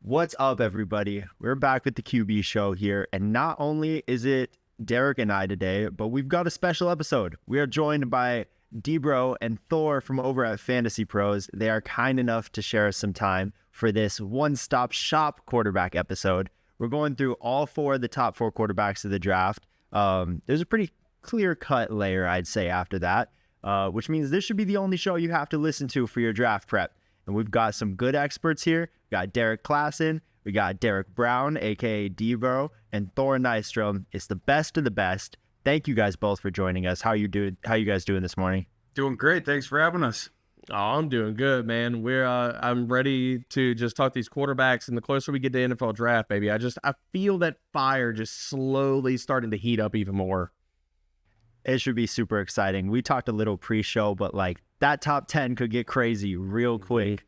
What's up, everybody? We're back with the QB show here, and not only is it Derrik and I today, but we've got a special episode. We are joined by DBro and Thor from over at FantasyPros. They are kind enough to share us some time for this one-stop shop quarterback episode. We're going through all four of the top four quarterbacks of the draft. There's a pretty clear-cut layer, I'd say, after that, which means this should be the only show you have to listen to for your draft prep. And we've got some good experts here. We got Derrik Klassen, we got Derek Brown, aka DBro, and Thor Nystrom. It's the best of the best. Thank you guys both for joining us. How you guys doing this morning? Doing great. Thanks for having us. Oh, I'm doing good, man. I'm ready to just talk these quarterbacks, and the closer we get to NFL draft, baby, I feel that fire just slowly starting to heat up even more. It should be super exciting. We talked a little pre-show, but like that top 10 could get crazy real quick,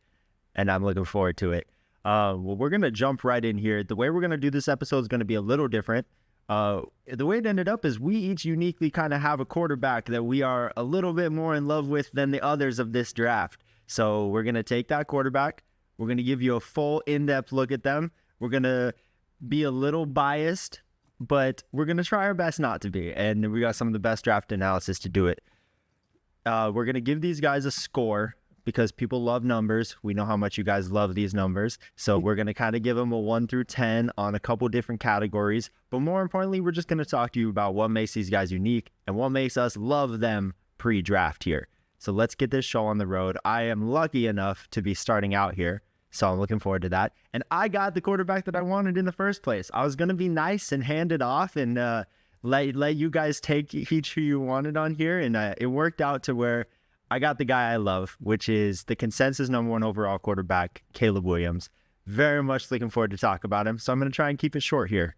and I'm looking forward to it. Well, we're going to jump right in here. The way we're going to do this episode is going to be a little different. The way it ended up is we each uniquely kind of have a quarterback that we are a little bit more in love with than the others of this draft. So we're going to take that quarterback. We're going to give you a full in-depth look at them. We're going to be a little biased, but we're going to try our best not to be. And we got some of the best draft analysis to do it. We're going to give these guys a score because people love numbers. We know how much you guys love these numbers. So we're going to kind of give them a 1 through 10 on a couple different categories. But more importantly, we're just going to talk to you about what makes these guys unique and what makes us love them pre-draft here. So let's get this show on the road. I am lucky enough to be starting out here, so I'm looking forward to that. And I got the quarterback that I wanted in the first place. I was going to be nice and hand it off and let you guys take each who you wanted on here. And it worked out to where I got the guy I love, which is the consensus #1 overall quarterback, Caleb Williams. Very much looking forward to talk about him. So I'm going to try and keep it short here.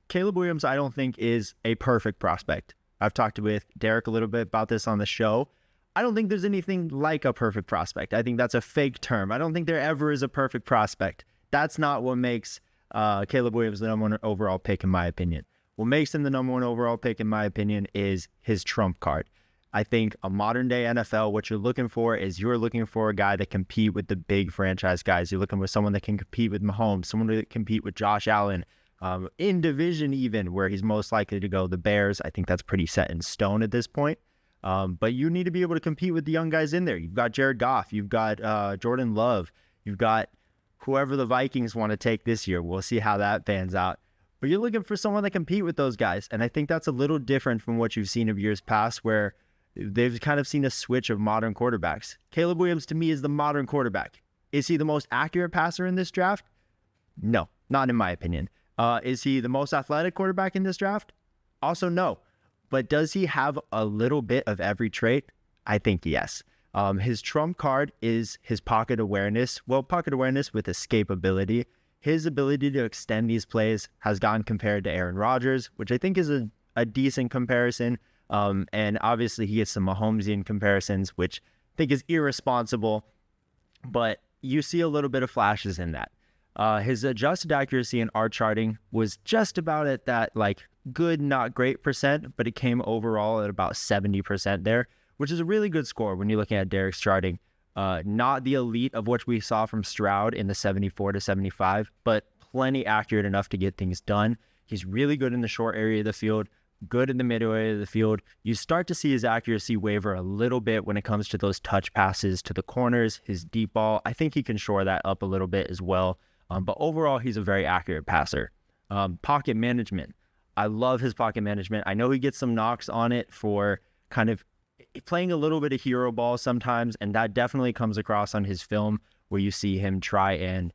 Caleb Williams, I don't think, is a perfect prospect. I've talked with Derrik a little bit about this on the show. I don't think there's anything like a perfect prospect. I think that's a fake term. I don't think there ever is a perfect prospect. That's not what makes Caleb Williams the #1 overall pick, in my opinion. What makes him the #1 overall pick, in my opinion, is his trump card. I think a modern day NFL, what you're looking for is you're looking for a guy that compete with the big franchise guys. You're looking for someone that can compete with Mahomes, someone that can compete with Josh Allen, in division even, where he's most likely to go, the Bears. I think that's pretty set in stone at this point. But you need to be able to compete with the young guys in there. You've got Jared Goff, you've got Jordan Love, you've got whoever the Vikings want to take this year. We'll see how that pans out. But you're looking for someone that compete with those guys. And I think that's a little different from what you've seen of years past, where they've kind of seen a switch of modern quarterbacks. Caleb Williams, to me, is the modern quarterback. Is he the most accurate passer in this draft? No, not in my opinion. Is he the most athletic quarterback in this draft? Also, no. But does he have a little bit of every trait? I think yes. His trump card is his pocket awareness. Well, pocket awareness with escapability. His ability to extend these plays has gotten compared to Aaron Rodgers, which I think is a decent comparison. And obviously he gets some Mahomesian comparisons, which I think is irresponsible, but you see a little bit of flashes in that. His adjusted accuracy in R charting was just about at that like good, not great percent, but it came overall at about 70% there, which is a really good score when you're looking at Derrick's charting. Not the elite of what we saw from Stroud in the 74 to 75, but plenty accurate enough to get things done. He's really good in the short area of the field, good in the middle area of the field. You start to see his accuracy waver a little bit when it comes to those touch passes to the corners, his deep ball. I think he can shore that up a little bit as well. But overall, he's a very accurate passer. Pocket management. I love his pocket management. I know he gets some knocks on it for kind of playing a little bit of hero ball sometimes, and that definitely comes across on his film where you see him try and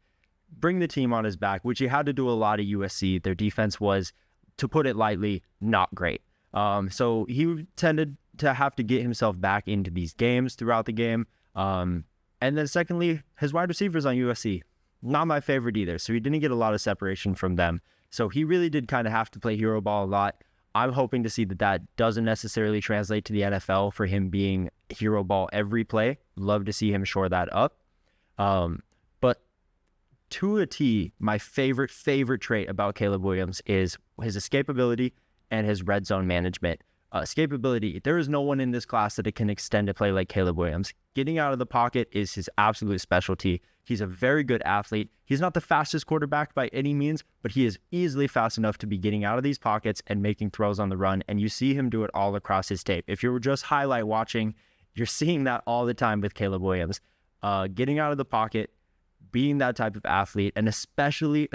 bring the team on his back, which he had to do a lot at USC. Their defense was, to put it lightly, not great. So he tended to have to get himself back into these games throughout the game. And then secondly, his wide receivers on USC, not my favorite either. So he didn't get a lot of separation from them. So he really did kind of have to play hero ball a lot. I'm hoping to see that that doesn't necessarily translate to the NFL for him being hero ball every play. Love to see him shore that up. But to a T, my favorite trait about Caleb Williams is his escapability and his red zone management. Escapability. There is no one in this class that can extend a play like Caleb Williams. Getting out of the pocket is his absolute specialty. He's a very good athlete. He's not the fastest quarterback by any means, but he is easily fast enough to be getting out of these pockets and making throws on the run, and you see him do it all across his tape. If you were just highlight watching, you're seeing that all the time with Caleb Williams. Getting out of the pocket, being that type of athlete, and especially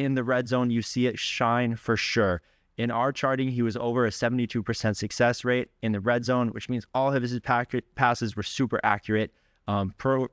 in the red zone, you see it shine for sure. In our charting, he was over a 72% success rate in the red zone, which means all of his passes were super accurate. Per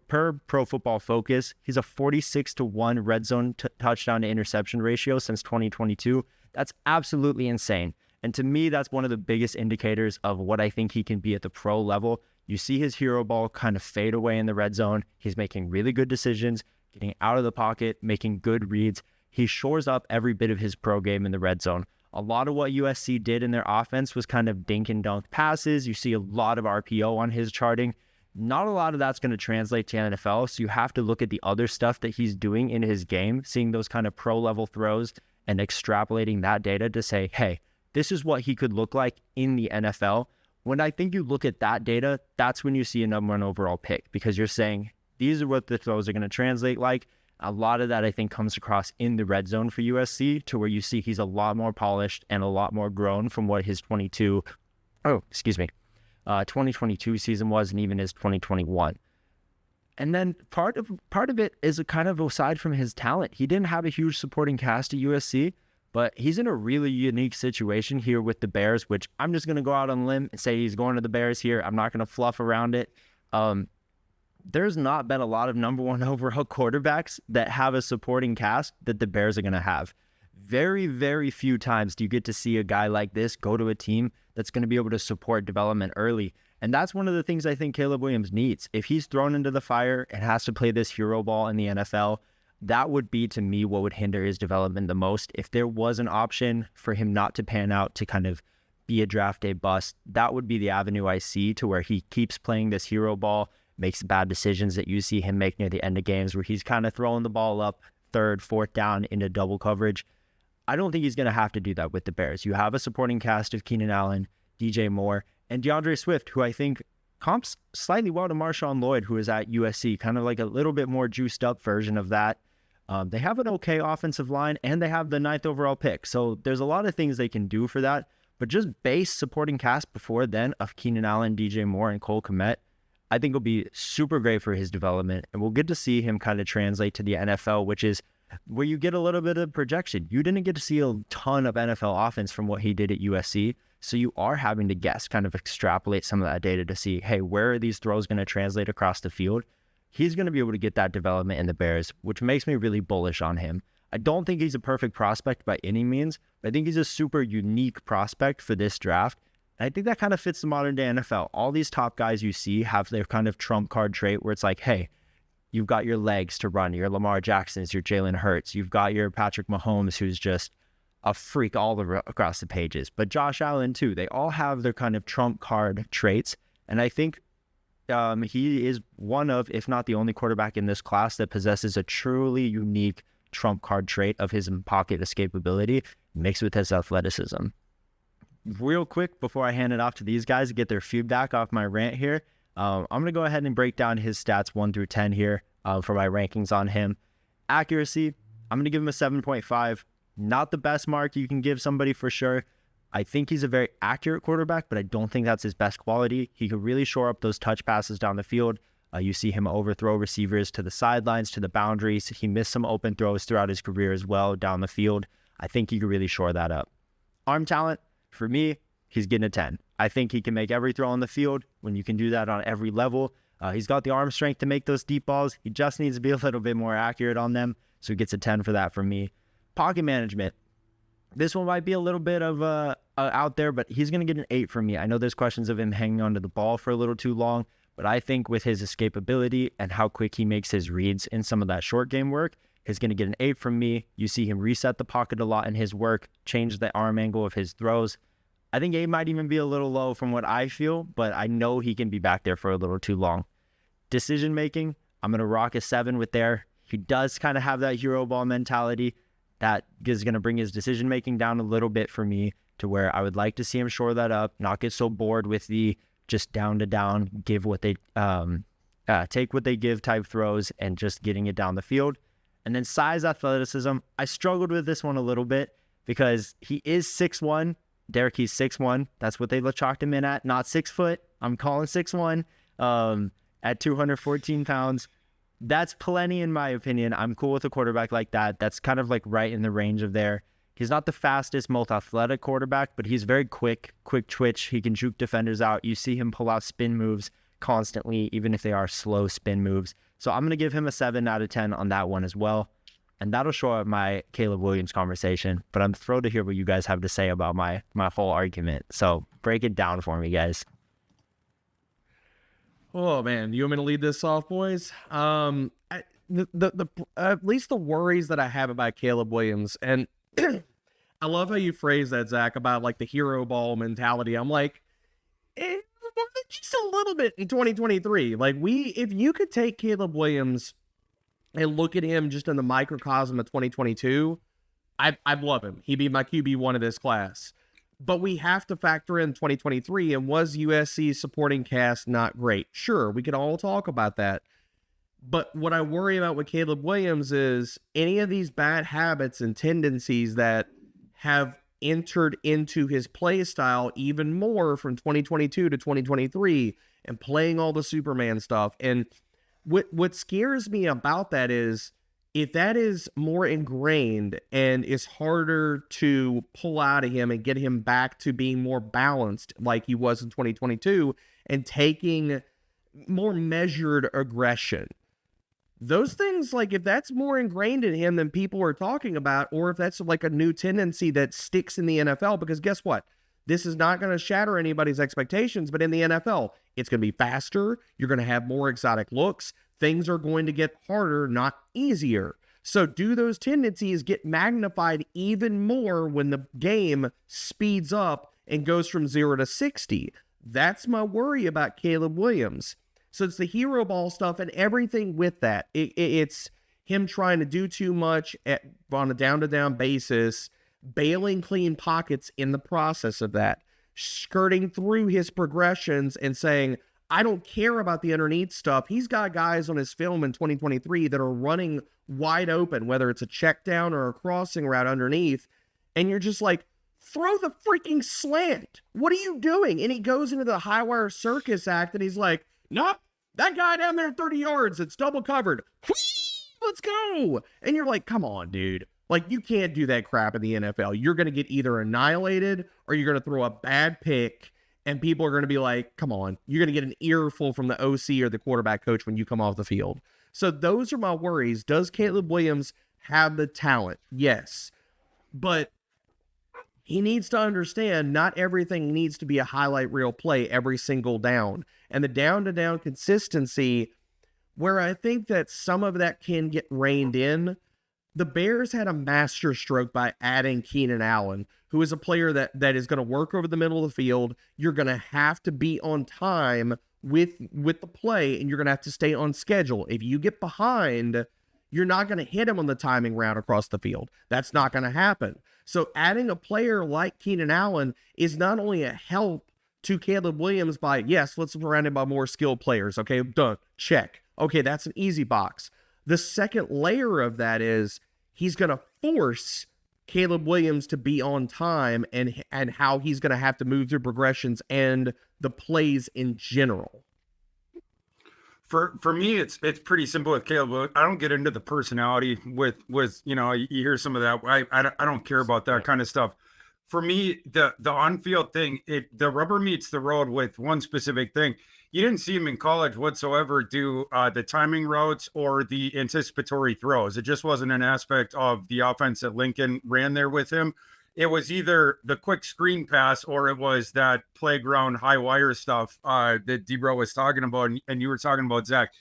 Pro Football Focus, he's a 46-1 red zone touchdown to interception ratio since 2022. That's absolutely insane. And to me, that's one of the biggest indicators of what I think he can be at the pro level. You see his hero ball kind of fade away in the red zone. He's making really good decisions, getting out of the pocket, making good reads. He shores up every bit of his pro game in the red zone. A lot of what USC did in their offense was kind of dink and dunk passes. You see a lot of RPO on his charting. Not a lot of that's going to translate to NFL, so you have to look at the other stuff that he's doing in his game, seeing those kind of pro-level throws and extrapolating that data to say, hey, this is what he could look like in the NFL. When I think you look at that data, that's when you see a number one overall pick, because you're saying these are what the throws are going to translate like. A lot of that, I think, comes across in the red zone for USC, to where you see he's a lot more polished and a lot more grown from what his 2022 season was, and even his 2021. And then part of it is a kind of aside from his talent. He didn't have a huge supporting cast at USC, but he's in a really unique situation here with the Bears, which I'm just going to go out on a limb and say he's going to the Bears here. I'm not going to fluff around it. There's not been a lot of number one overall quarterbacks that have a supporting cast that the Bears are going to have. Very, very few times do you get to see a guy like this go to a team that's going to be able to support development early. And that's one of the things I think Caleb Williams needs. If he's thrown into the fire and has to play this hero ball in the NFL, that would be, to me, what would hinder his development the most. If there was an option for him not to pan out to kind of be a draft day bust, that would be the avenue I see, to where he keeps playing this hero ball, makes bad decisions that you see him make near the end of games, where he's kind of throwing the ball up third, fourth down into double coverage. I don't think he's going to have to do that with the Bears. You have a supporting cast of Keenan Allen, DJ Moore, and DeAndre Swift, who I think comps slightly well to Marshawn Lloyd, who is at USC, kind of like a little bit more juiced up version of that. They have an okay offensive line, and they have the 9th overall pick. So there's a lot of things they can do for that. But just base supporting cast before then of Keenan Allen, DJ Moore, and Cole Kmet, I think will be super great for his development. And we'll get to see him kind of translate to the NFL, which is where you get a little bit of projection. You didn't get to see a ton of NFL offense from what he did at USC. So you are having to guess, kind of extrapolate some of that data to see, hey, where are these throws going to translate across the field? He's going to be able to get that development in the Bears, which makes me really bullish on him. I don't think he's a perfect prospect by any means, but I think he's a super unique prospect for this draft. And I think that kind of fits the modern day NFL. All these top guys you see have their kind of trump card trait where it's like, hey, you've got your legs to run. Your Lamar Jacksons, your Jalen Hurts. You've got your Patrick Mahomes, who's just a freak all across the pages. But Josh Allen, too. They all have their kind of trump card traits. And I think he is one of, if not the only quarterback in this class that possesses a truly unique trump card trait of his pocket escapability mixed with his athleticism. Real quick, before I hand it off to these guys to get their feedback off my rant here, I'm going to go ahead and break down his stats 1 through 10 here for my rankings on him. Accuracy, I'm going to give him a 7.5. Not the best mark you can give somebody for sure. I think he's a very accurate quarterback, but I don't think that's his best quality. He could really shore up those touch passes down the field. You see him overthrow receivers to the sidelines, to the boundaries. He missed some open throws throughout his career as well down the field. I think he could really shore that up. Arm talent, for me, he's getting a 10. I think he can make every throw on the field when you can do that on every level. He's got the arm strength to make those deep balls. He just needs to be a little bit more accurate on them. So he gets a 10 for that from me. Pocket management. This one might be a little bit of out there, but he's going to get an 8 from me. I know there's questions of him hanging onto the ball for a little too long, but I think with his escapability and how quick he makes his reads in some of that short game work, he's going to get an 8 from me. You see him reset the pocket a lot in his work, change the arm angle of his throws. I think 8 might even be a little low from what I feel, but I know he can be back there for a little too long. Decision making, I'm going to rock a 7 with there. He does kind of have that hero ball mentality that is going to bring his decision making down a little bit for me. to where I would like to see him shore that up, not get so bored with the just down to down, give what they take what they give type throws and just getting it down the field. And then size, athleticism. I struggled with this one a little bit because he is 6'1". Derrik, he's 6'1". That's what they chalked him in at, not 6 foot. I'm calling 6'1". At 214 pounds. That's plenty in my opinion. I'm cool with a quarterback like that. That's kind of like right in the range of there. He's not the fastest, most athletic quarterback, but he's very quick twitch. He can juke defenders out. You see him pull out spin moves constantly, even if they are slow spin moves. So I'm going to give him a 7 out of 10 on that one as well. And that'll show up my Caleb Williams conversation. But I'm thrilled to hear what you guys have to say about my whole argument. So break it down for me, guys. Oh man, you want me to lead this off, boys? At least the worries that I have about Caleb Williams, and I love how you phrase that, Zach, about like the hero ball mentality. I'm like, just a little bit in 2023. Like if you could take Caleb Williams and look at him just in the microcosm of 2022, I'd love him. He'd be my QB1 of this class. But we have to factor in 2023, and was USC's supporting cast not great? Sure, we can all talk about that. But what I worry about with Caleb Williams is any of these bad habits and tendencies that have entered into his play style even more from 2022 to 2023 and playing all the Superman stuff. And what scares me about that is if that is more ingrained and is harder to pull out of him and get him back to being more balanced like he was in 2022 and taking more measured aggression, those things, like if that's more ingrained in him than people are talking about, or if that's like a new tendency that sticks in the NFL, because guess what? This is not going to shatter anybody's expectations, but in the NFL, it's going to be faster. You're going to have more exotic looks. Things are going to get harder, not easier. So do those tendencies get magnified even more when the game speeds up and goes from 0 to 60? That's my worry about Caleb Williams. So it's the hero ball stuff and everything with that. It's him trying to do too much on a down-to-down basis, bailing clean pockets in the process of that, skirting through his progressions and saying, I don't care about the underneath stuff. He's got guys on his film in 2023 that are running wide open, whether it's a check down or a crossing route underneath. And you're just like, throw the freaking slant. What are you doing? And he goes into the high wire circus act and he's like, nope, that guy down there 30 yards, it's double covered. Whee! Let's go. And you're like, come on, dude. Like, you can't do that crap in the NFL. You're going to get either annihilated or you're going to throw a bad pick. And people are going to be like, come on, you're going to get an earful from the OC or the quarterback coach when you come off the field. So those are my worries. Does Caleb Williams have the talent? Yes. But he needs to understand not everything needs to be a highlight reel play every single down. And the down-to-down consistency, where I think that some of that can get reined in, the Bears had a master stroke by adding Keenan Allen, who is a player that is going to work over the middle of the field. You're going to have to be on time with the play, and you're going to have to stay on schedule. If you get behind, you're not going to hit him on the timing route across the field. That's not going to happen. So adding a player like Keenan Allen is not only a help to Caleb Williams by, yes, let's surround him by more skilled players. Okay, done. Check. Okay, that's an easy box. The second layer of that is he's going to force Caleb Williams to be on time and how he's going to have to move through progressions and the plays in general. For me, it's pretty simple with Caleb. I don't get into the personality with you hear some of that. I don't care about that kind of stuff. For me, the on-field thing, the rubber meets the road with one specific thing. You didn't see him in college whatsoever do the timing routes or the anticipatory throws. It just wasn't an aspect of the offense that Lincoln ran there with him. It was either the quick screen pass or it was that playground high wire stuff that DBro was talking about and you were talking about, Zach.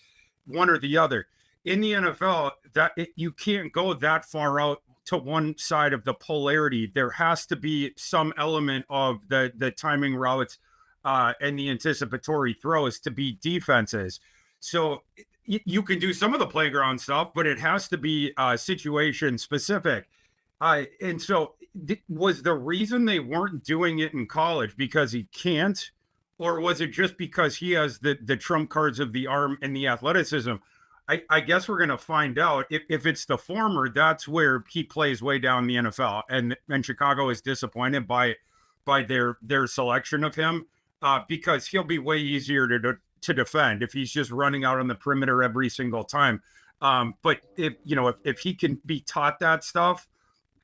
One or the other. In the NFL, you can't go that far out to one side of the polarity. There has to be some element of the timing routes and the anticipatory throws to be defenses. So you can do some of the playground stuff, but it has to be situation specific. And so was the reason they weren't doing it in college because he can't, or was it just because he has the trump cards of the arm and the athleticism? I guess we're going to find out. If it's the former, that's where he plays way down the NFL, and Chicago is disappointed by their selection of him, because he'll be way easier to defend if he's just running out on the perimeter every single time. But if he can be taught that stuff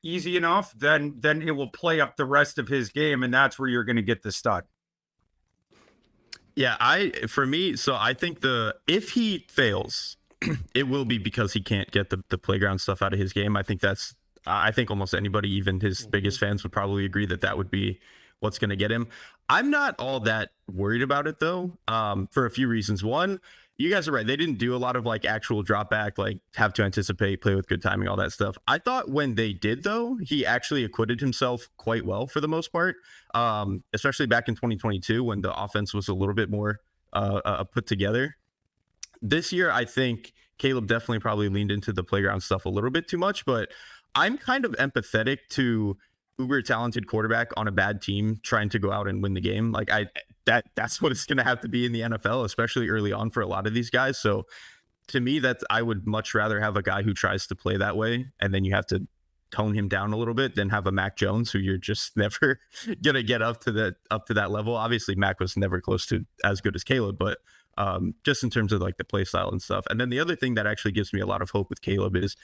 easy enough, then it will play up the rest of his game, and that's where you're going to get the stud. Yeah, for me, so I think if he fails, it will be because he can't get the playground stuff out of his game. I think almost anybody, even his biggest fans, would probably agree that would be what's going to get him. I'm not all that worried about it though, for a few reasons. One, you guys are right. They didn't do a lot of like actual drop back, like have to anticipate, play with good timing, all that stuff. I thought when they did though, he actually acquitted himself quite well for the most part, especially back in 2022 when the offense was a little bit more put together. This year, I think Caleb definitely probably leaned into the playground stuff a little bit too much, but I'm kind of empathetic to uber talented quarterback on a bad team trying to go out and win the game. Like that's what it's going to have to be in the NFL, especially early on for a lot of these guys. So to me, I would much rather have a guy who tries to play that way, and then you have to tone him down a little bit, than have a Mac Jones who you're just never going to get up to that level. Obviously, Mac was never close to as good as Caleb, but just in terms of like the play style and stuff. And then the other thing that actually gives me a lot of hope with Caleb is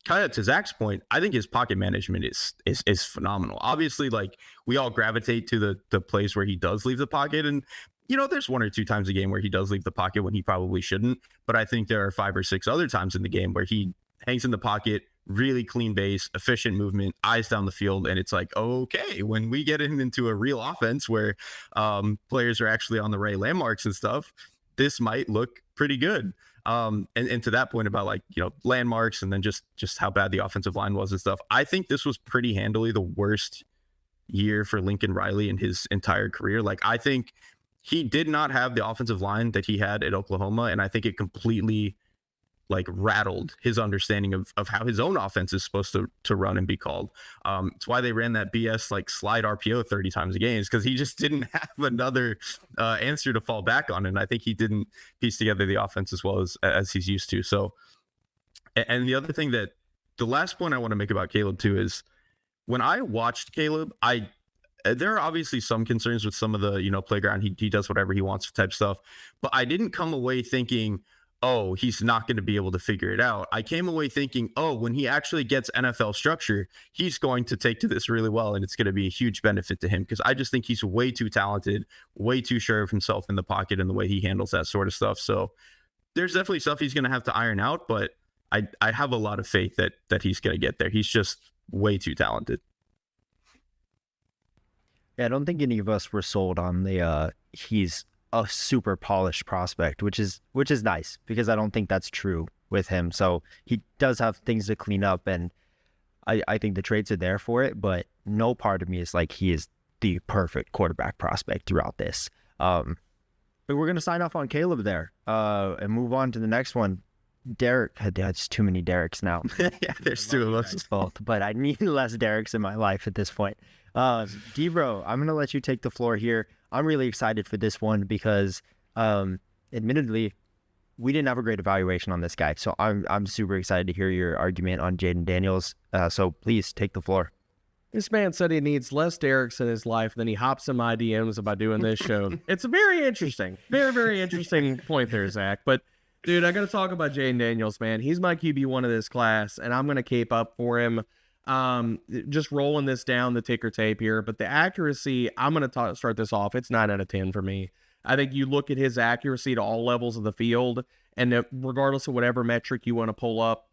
kind of to Zach's point. I think his pocket management is phenomenal. Obviously, like we all gravitate to the plays where he does leave the pocket, and there's 1 or 2 times a game where he does leave the pocket when he probably shouldn't. But I think there are 5 or 6 other times in the game where he hangs in the pocket, really clean base, efficient movement, eyes down the field, and it's like, okay, when we get him into a real offense where players are actually on the right landmarks and stuff, this might look pretty good. And to that point about like, landmarks and then just how bad the offensive line was and stuff, I think this was pretty handily the worst year for Lincoln Riley in his entire career. Like, I think he did not have the offensive line that he had at Oklahoma, and I think it completely like rattled his understanding of how his own offense is supposed to run and be called. It's why they ran that BS like slide RPO 30 times a game, because he just didn't have another answer to fall back on. And I think he didn't piece together the offense as well as he's used to. So, and the other thing the last point I want to make about Caleb too is when I watched Caleb, there are obviously some concerns with some of the, playground. He does whatever he wants type stuff, but I didn't come away thinking, oh, he's not going to be able to figure it out. I came away thinking, oh, when he actually gets NFL structure, he's going to take to this really well, and it's going to be a huge benefit to him, because I just think he's way too talented, way too sure of himself in the pocket and the way he handles that sort of stuff. So there's definitely stuff he's going to have to iron out, but I have a lot of faith that he's going to get there. He's just way too talented. Yeah, I don't think any of us were sold on the he's a super polished prospect, which is nice, because I don't think that's true with him. So he does have things to clean up, and I think the traits are there for it, but no part of me is like he is the perfect quarterback prospect throughout this. But we're going to sign off on Caleb there and move on to the next one. Derrik, there's too many Derriks now. Yeah, there's 2 of us. Both, but I need less Derriks in my life at this point. DBro, I'm going to let you take the floor here. I'm really excited for this one because, admittedly, we didn't have a great evaluation on this guy. So I'm super excited to hear your argument on Jayden Daniels. So please take the floor. This man said he needs less Derriks in his life, then he hops in my DMs about doing this show. It's a very interesting, very, very interesting point there, Zach. But, dude, I got to talk about Jayden Daniels, man. He's my QB1 of this class, and I'm going to cape up for him. Just rolling this down the ticker tape here, but the accuracy, I'm going to start this off. It's 9 out of 10 for me. I think you look at his accuracy to all levels of the field, and regardless of whatever metric you want to pull up,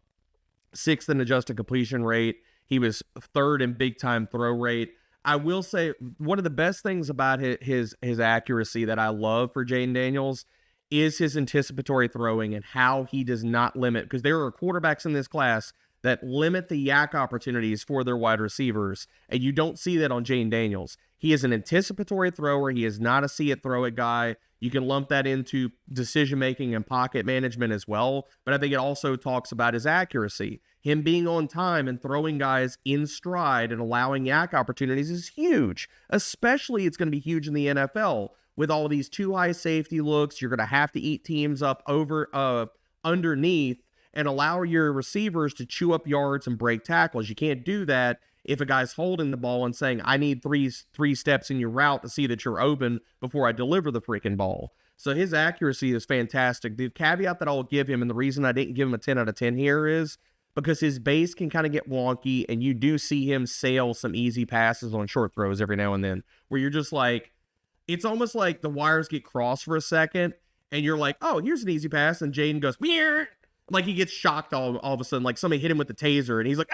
6th in adjusted completion rate. He was 3rd in big time throw rate. I will say one of the best things about his accuracy that I love for Jayden Daniels is his anticipatory throwing and how he does not limit, because there are quarterbacks in this class that limit the yak opportunities for their wide receivers, and you don't see that on Jayden Daniels. He is an anticipatory thrower. He is not a see-it, throw-it guy. You can lump that into decision-making and pocket management as well, but I think it also talks about his accuracy. Him being on time and throwing guys in stride and allowing yak opportunities is huge. Especially it's going to be huge in the NFL. With all these too high safety looks, you're going to have to eat teams up underneath and allow your receivers to chew up yards and break tackles. You can't do that if a guy's holding the ball and saying, I need three steps in your route to see that you're open before I deliver the freaking ball. So his accuracy is fantastic. The caveat that I'll give him, and the reason I didn't give him a 10 out of 10 here, is because his base can kind of get wonky, and you do see him sail some easy passes on short throws every now and then, where you're just like, it's almost like the wires get crossed for a second, and you're like, oh, here's an easy pass, and Jayden goes, Meow! Like he gets shocked all of a sudden, like somebody hit him with the taser, and he's like,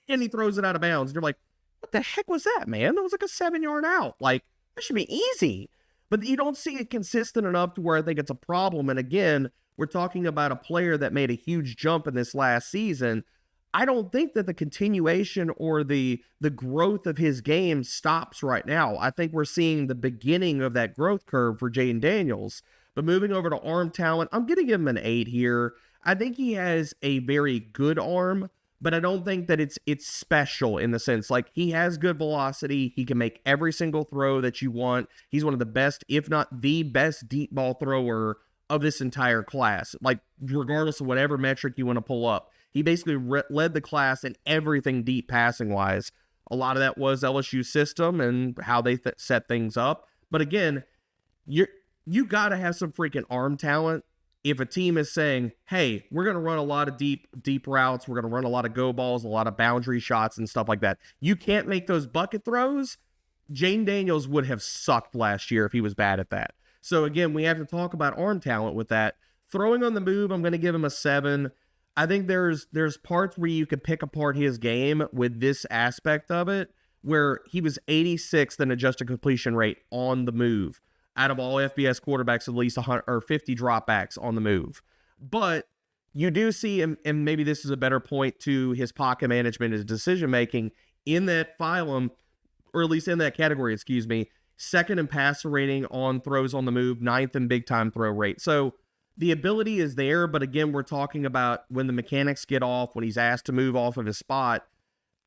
and he throws it out of bounds. And you're like, what the heck was that, man? That was like a 7-yard out. Like, that should be easy. But you don't see it consistent enough to where I think it's a problem. And again, we're talking about a player that made a huge jump in this last season. I don't think that the continuation or the growth of his game stops right now. I think we're seeing the beginning of that growth curve for Jayden Daniels. But moving over to arm talent, I'm going to give him an 8 here. I think he has a very good arm, but I don't think that it's special in the sense, like, he has good velocity. He can make every single throw that you want. He's one of the best, if not the best, deep ball thrower of this entire class. Like, regardless of whatever metric you want to pull up, he basically led the class in everything deep passing-wise. A lot of that was LSU system and how they set things up. But again, you got to have some freaking arm talent. If a team is saying, hey, we're going to run a lot of deep routes, we're going to run a lot of go balls, a lot of boundary shots and stuff like that, you can't make those bucket throws. Jayden Daniels would have sucked last year if he was bad at that. So again, we have to talk about arm talent with that. Throwing on the move, I'm going to give him a 7. I think there's parts where you could pick apart his game with this aspect of it, where he was 86th in adjusted completion rate on the move. Out of all FBS quarterbacks, at least 100 or 50 dropbacks on the move. But you do see, and maybe this is a better point to his pocket management, his decision-making, in that phylum, or at least in that category, second in passer rating on throws on the move, 9th in big-time throw rate. So the ability is there, but again, we're talking about when the mechanics get off, when he's asked to move off of his spot,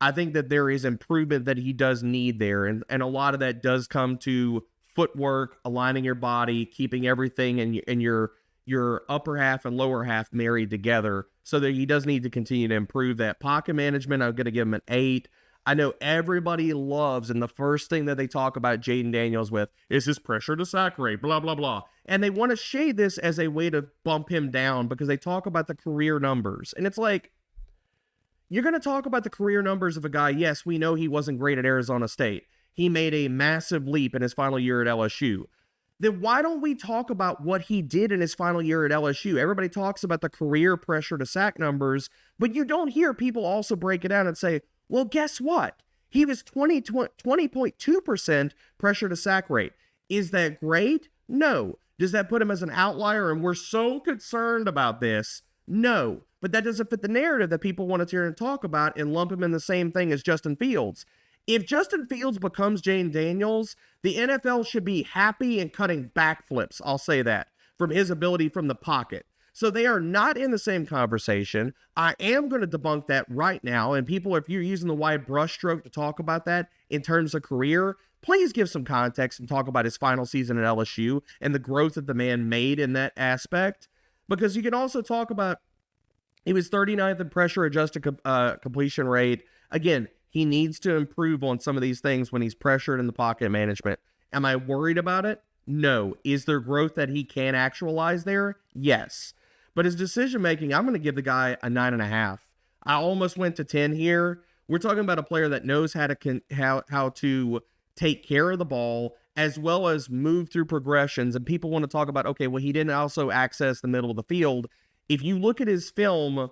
I think that there is improvement that he does need there, and a lot of that does come to footwork, aligning your body, keeping everything in your upper half and lower half married together, so that he does need to continue to improve that. Pocket management, I'm going to give him an 8. I know everybody loves, and the first thing that they talk about Jayden Daniels with is his pressure to sack rate, blah, blah, blah. And they want to shade this as a way to bump him down because they talk about the career numbers. And it's like, you're going to talk about the career numbers of a guy. Yes, we know he wasn't great at Arizona State. He made a massive leap in his final year at LSU. Then why don't we talk about what he did in his final year at LSU? Everybody talks about the career pressure to sack numbers, but you don't hear people also break it down and say, well, guess what? He was 20.2% pressure to sack rate. Is that great? No. Does that put him as an outlier and we're so concerned about this? No. But that doesn't fit the narrative that people want to hear and talk about and lump him in the same thing as Justin Fields. If Justin Fields becomes Jayden Daniels, the NFL should be happy and cutting backflips, I'll say that, from his ability from the pocket. So they are not in the same conversation. I am going to debunk that right now. And people, if you're using the wide brushstroke to talk about that in terms of career, please give some context and talk about his final season at LSU and the growth that the man made in that aspect. Because you can also talk about, he was 39th in pressure adjusted completion rate. Again, he needs to improve on some of these things when he's pressured in the pocket management. Am I worried about it? No. Is there growth that he can actualize there? Yes. But his decision-making, I'm going to give the guy a 9.5. I almost went to 10 here. We're talking about a player that knows how to take care of the ball as well as move through progressions. And people want to talk about, okay, well, he didn't also access the middle of the field. If you look at his film,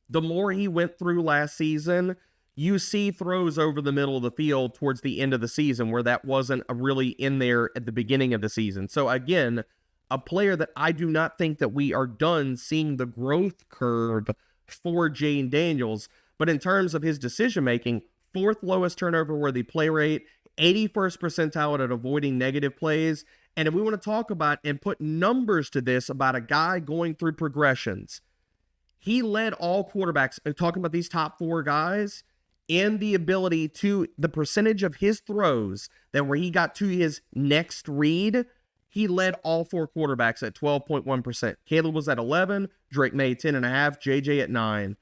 the more he went through last season, you see throws over the middle of the field towards the end of the season where that wasn't really in there at the beginning of the season. So again, a player that I do not think that we are done seeing the growth curve for Jayden Daniels. But in terms of his decision-making, 4th lowest turnover-worthy play rate, 81st percentile at avoiding negative plays. And if we want to talk about and put numbers to this about a guy going through progressions, he led all quarterbacks, talking about these top 4 guys, in the ability to the percentage of his throws that where he got to his next read, he led all 4 quarterbacks at 12.1%. Caleb was at 11, Drake Maye 10.5, JJ at 9.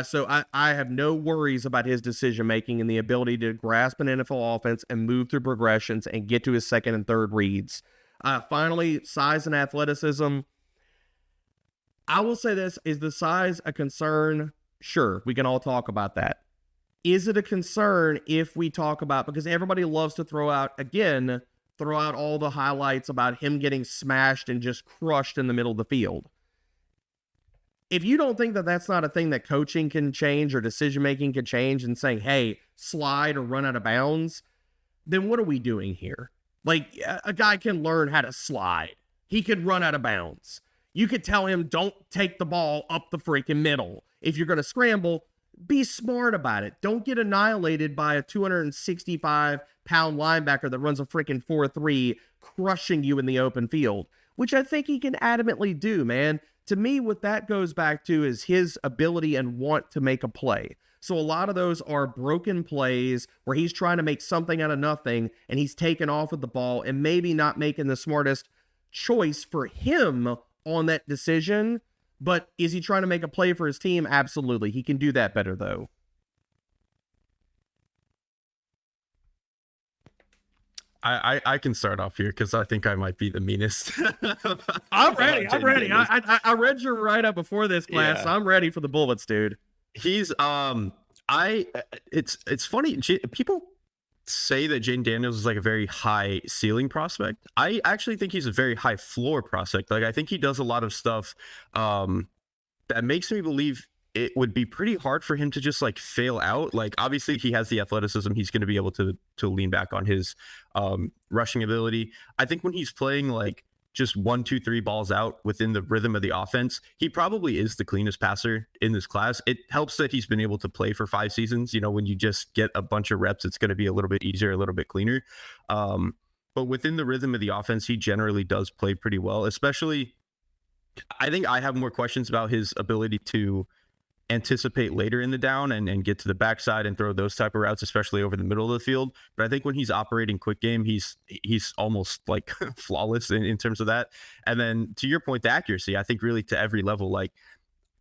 So I have no worries about his decision-making and the ability to grasp an NFL offense and move through progressions and get to his second and third reads. Finally, size and athleticism. I will say this, is the size a concern? Sure, we can all talk about that. Is it a concern if we talk about, because everybody loves to throw out all the highlights about him getting smashed and just crushed in the middle of the field. If you don't think that that's not a thing that coaching can change or decision-making can change and saying, hey, slide or run out of bounds, then what are we doing here? Like, a guy can learn how to slide. He could run out of bounds. You could tell him, don't take the ball up the freaking middle. If you're going to scramble, be smart about it. Don't get annihilated by a 265-pound linebacker that runs a freaking 4.3, crushing you in the open field, which I think he can adamantly do, man. To me, what that goes back to is his ability and want to make a play. So a lot of those are broken plays where he's trying to make something out of nothing and he's taken off with the ball and maybe not making the smartest choice for him on that decision. But is he trying to make a play for his team? Absolutely. He can do that better, though. I can start off here because I think I might be the meanest. I'm ready. I read your write-up before this class. Yeah. So I'm ready for the bullets, dude. He's it's funny. People say that Jayden Daniels is like a very high ceiling prospect. I actually think he's a very high floor prospect. Like, I think he does a lot of stuff that makes me believe it would be pretty hard for him to just like fail out. Like, obviously he has the athleticism. He's going to be able to lean back on his rushing ability. I think when he's playing like just 1, 2, 3 balls out within the rhythm of the offense, he probably is the cleanest passer in this class. It helps that he's been able to play for 5 seasons. You know, when you just get a bunch of reps, it's going to be a little bit easier, a little bit cleaner. But within the rhythm of the offense, he generally does play pretty well. Especially, I think I have more questions about his ability to anticipate later in the down and get to the backside and throw those type of routes, especially over the middle of the field. But I think when he's operating quick game, he's almost like flawless in terms of that. And then to your point, the accuracy, I think really to every level, like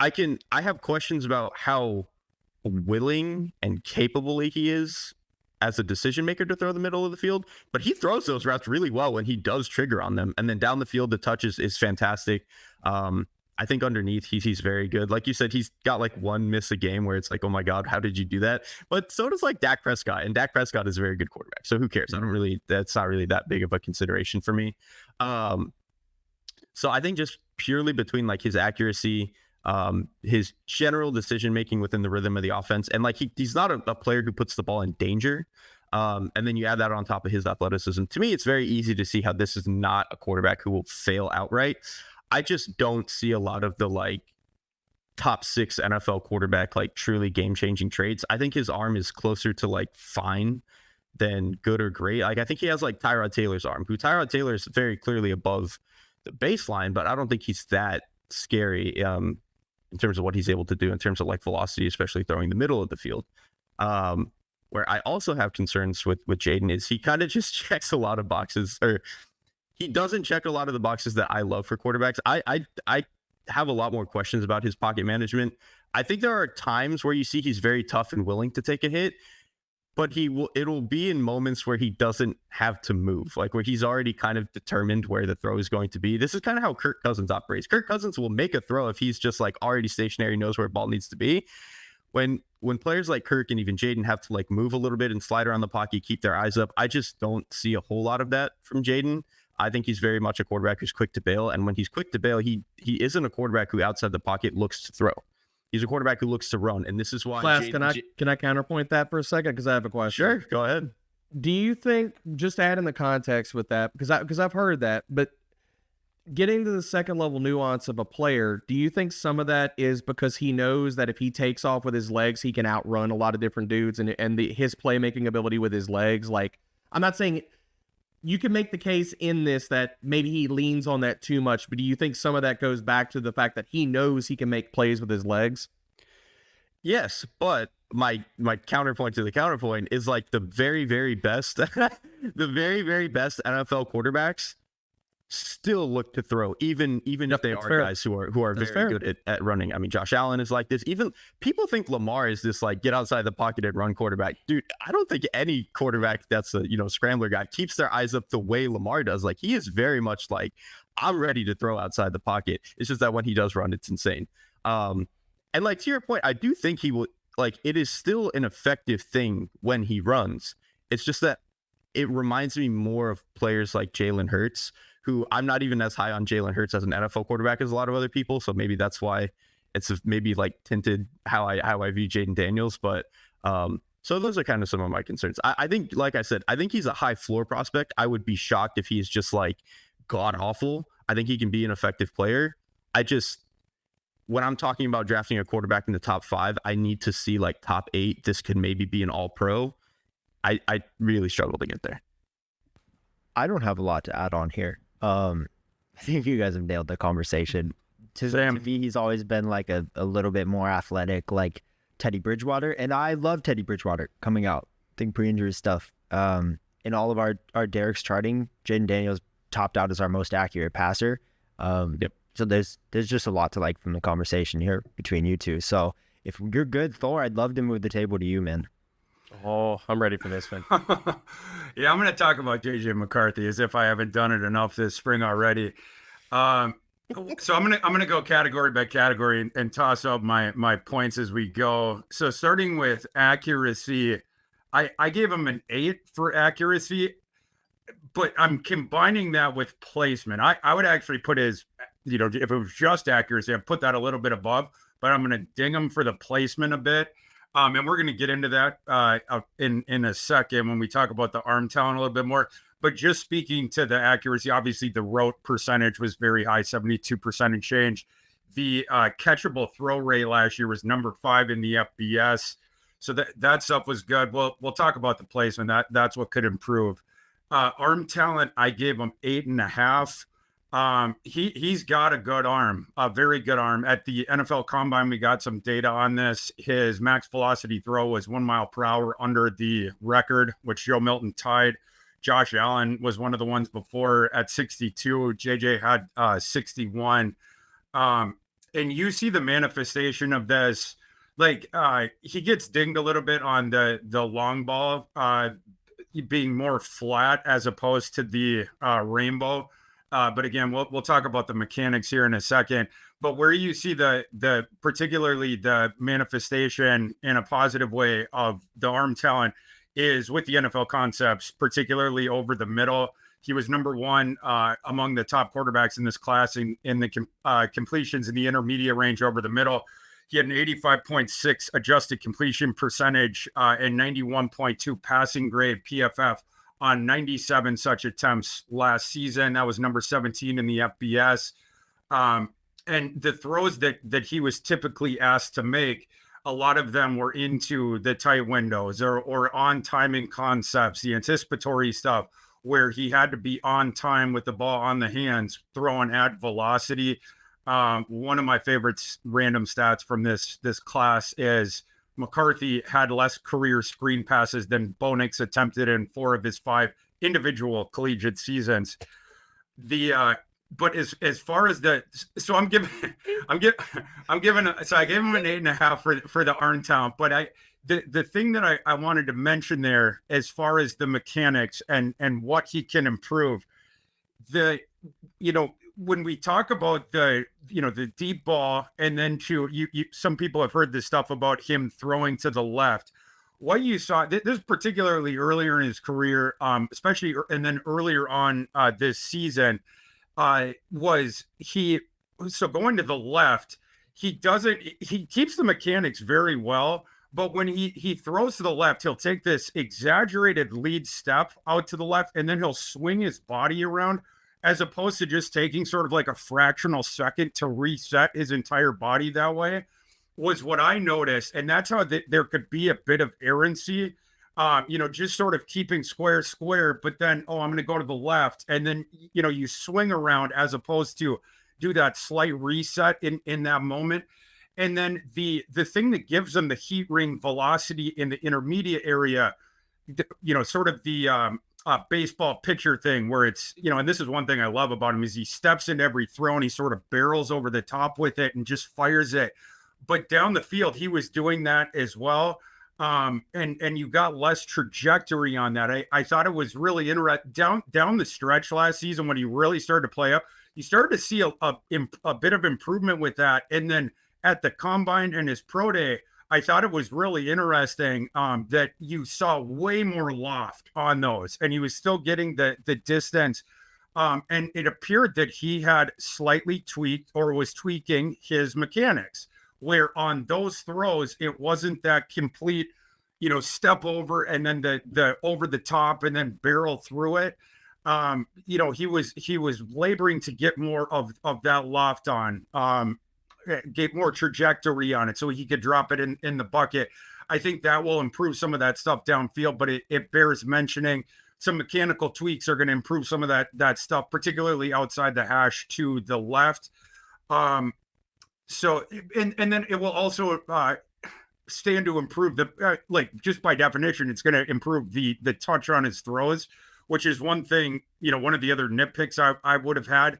I have questions about how willing and capable he is as a decision maker to throw the middle of the field, but he throws those routes really well when he does trigger on them. And then down the field, the touch is fantastic. I think underneath he's very good. Like you said, he's got like one miss a game where it's like, oh my God, how did you do that? But so does like Dak Prescott, and Dak Prescott is a very good quarterback. So who cares? That's not really that big of a consideration for me. So I think just purely between like his accuracy, his general decision-making within the rhythm of the offense, and like he's not a player who puts the ball in danger. And then you add that on top of his athleticism. To me, it's very easy to see how this is not a quarterback who will fail outright. I just don't see a lot of the like top 6 NFL quarterback, like truly game-changing traits. I think his arm is closer to like fine than good or great. Like I think he has like Tyrod Taylor's arm, who Tyrod Taylor is very clearly above the baseline, but I don't think he's that scary in terms of what he's able to do in terms of like velocity, especially throwing the middle of the field. Where I also have concerns with Jayden is he kind of just checks a lot of boxes, or he doesn't check a lot of the boxes that I love for quarterbacks. I have a lot more questions about his pocket management. I think there are times where you see he's very tough and willing to take a hit, but it'll be in moments where he doesn't have to move, like where he's already kind of determined where the throw is going to be. This is kind of how Kirk Cousins operates. Kirk Cousins will make a throw if he's just like already stationary, knows where the ball needs to be. When players like Kirk and even Jayden have to like move a little bit and slide around the pocket, keep their eyes up, I just don't see a whole lot of that from Jayden. I think he's very much a quarterback who's quick to bail. And when he's quick to bail, he isn't a quarterback who outside the pocket looks to throw. He's a quarterback who looks to run. And this is why Klass, can I counterpoint that for a second? Because I have a question. Sure, go ahead. Do you think, just add in the context with that, because I've heard that, but getting to the second level nuance of a player, do you think some of that is because he knows that if he takes off with his legs, he can outrun a lot of different dudes, and his playmaking ability with his legs, like I'm not saying you can make the case in this that maybe he leans on that too much, but do you think some of that goes back to the fact that he knows he can make plays with his legs? Yes, but my counterpoint to the counterpoint is like the very, very best, the very, very best NFL quarterbacks still look to throw, even if they are guys who are very good at running. I mean, Josh Allen is like this. Even people think Lamar is this like get outside the pocket and run quarterback. Dude, I don't think any quarterback that's a scrambler guy keeps their eyes up the way Lamar does. Like he is very much like, I'm ready to throw outside the pocket. It's just that when he does run, it's insane. And like to your point, I do think he will, like, it is still an effective thing when he runs. It's just that it reminds me more of players like Jalen Hurts, who I'm not even as high on Jalen Hurts as an NFL quarterback as a lot of other people. So maybe that's why it's maybe like tinted how I view Jayden Daniels. But so those are kind of some of my concerns. I think, like I said, I think he's a high floor prospect. I would be shocked if he's just like god awful. I think he can be an effective player. When I'm talking about drafting a quarterback in the top 5, I need to see like top 8. This could maybe be an all pro. I really struggle to get there. I don't have a lot to add on here. I think you guys have nailed the conversation. To me, he's always been like a little bit more athletic, like Teddy Bridgewater. And I love Teddy Bridgewater coming out. I think pre-injury stuff. In all of our Derrick's charting, Jayden Daniels topped out as our most accurate passer. Yep. So there's just a lot to like from the conversation here between you two. So if you're good, Thor, I'd love to move the table to you, man. Oh, I'm ready for this one. Yeah, I'm going to talk about JJ McCarthy as if I haven't done it enough this spring already. So I'm gonna go category by category and toss up my points as we go. So starting with accuracy, I gave him an 8 for accuracy, but I'm combining that with placement. I would actually put his, if it was just accuracy, I'd put that a little bit above, but I'm going to ding him for the placement a bit. And we're going to get into that in a second when we talk about the arm talent a little bit more. But just speaking to the accuracy, obviously the route percentage was very high, 72% and change. The catchable throw rate last year was number 5 in the FBS. So that stuff was good. We'll talk about the placement. That's what could improve. Arm talent, I gave him 8.5. He's got a good arm, a very good arm. At the NFL Combine, we got some data on this. His max velocity throw was 1 mile per hour under the record, which Joe Milton tied. Josh Allen was one of the ones before at 62. JJ had 61. And you see the manifestation of this. Like he gets dinged a little bit on the long ball being more flat as opposed to the rainbow. But again, we'll talk about the mechanics here in a second. But where you see the particularly the manifestation in a positive way of the arm talent is with the NFL concepts, particularly over the middle. He was number 1 among the top quarterbacks in this class in the completions in the intermediate range over the middle. He had an 85.6 adjusted completion percentage and 91.2 passing grade PFF on 97 such attempts last season. That was number 17 in the FBS. And the throws that he was typically asked to make, a lot of them were into the tight windows or on timing concepts, the anticipatory stuff where he had to be on time with the ball on the hands, throwing at velocity. One of my favorite random stats from this class is McCarthy had less career screen passes than Bo Nix attempted in 4 of his 5 individual collegiate seasons. But as far as so I gave him an 8.5 for the arm talent. But the thing that I wanted to mention there, as far as the mechanics and what he can improve, when we talk about the deep ball, and then some people have heard this stuff about him throwing to the left. What you saw, this particularly earlier in his career, especially, and then earlier on this season, was so going to the left, he keeps the mechanics very well, but when he throws to the left, he'll take this exaggerated lead step out to the left, and then he'll swing his body around, as opposed to just taking sort of like a fractional second to reset his entire body that way, was what I noticed. And that's how there could be a bit of errancy just sort of keeping square, but then, I'm going to go to the left. And then, you swing around as opposed to do that slight reset in that moment. And then the thing that gives them the heat ring velocity in the intermediate area, sort of the baseball pitcher thing where it's, and this is one thing I love about him is he steps in every throw and he sort of barrels over the top with it and just fires it. But down the field, he was doing that as well. And you got less trajectory on that. I thought it was really interesting down the stretch last season when he really started to play up. You started to see a bit of improvement with that. And then at the combine and his pro day, I thought it was really interesting that you saw way more loft on those, and he was still getting the distance. And it appeared that he had slightly tweaked or was tweaking his mechanics, where on those throws, it wasn't that complete, step over and then the over the top and then barrel through it. He was laboring to get more of that loft on, get more trajectory on it so he could drop it in the bucket. I think that will improve some of that stuff downfield, but it bears mentioning some mechanical tweaks are going to improve some of that stuff, particularly outside the hash to the left. So, and then it will also stand to improve just by definition, it's going to improve the touch on his throws, which is one thing, one of the other nitpicks I would have had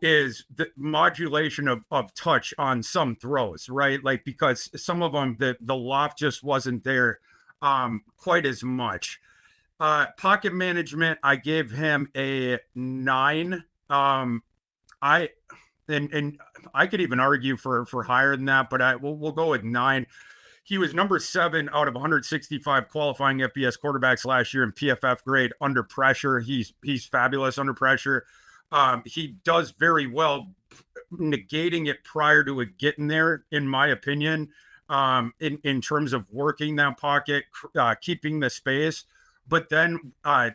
is the modulation of touch on some throws, right? Like, because some of them, the loft just wasn't there quite as much. Pocket management, I gave him a 9. And I could even argue for higher than that, but we'll go with 9. He was number 7 out of 165 qualifying FBS quarterbacks last year in PFF grade under pressure. He's fabulous under pressure. He does very well negating it prior to it getting there, in my opinion, in terms of working that pocket, keeping the space. But then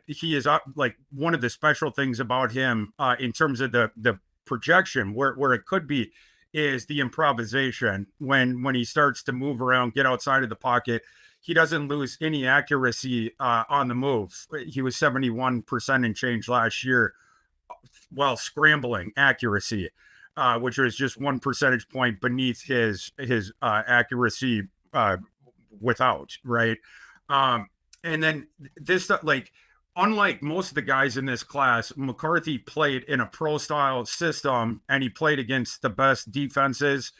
he is like one of the special things about him in terms of the projection where it could be is the improvisation when he starts to move around, get outside of the pocket. He doesn't lose any accuracy on the move. He was 71% and change last year while scrambling accuracy, which was just 1 percentage point beneath his accuracy without, right? And then this, like, unlike most of the guys in this class, McCarthy played in a pro style system and he played against the best defenses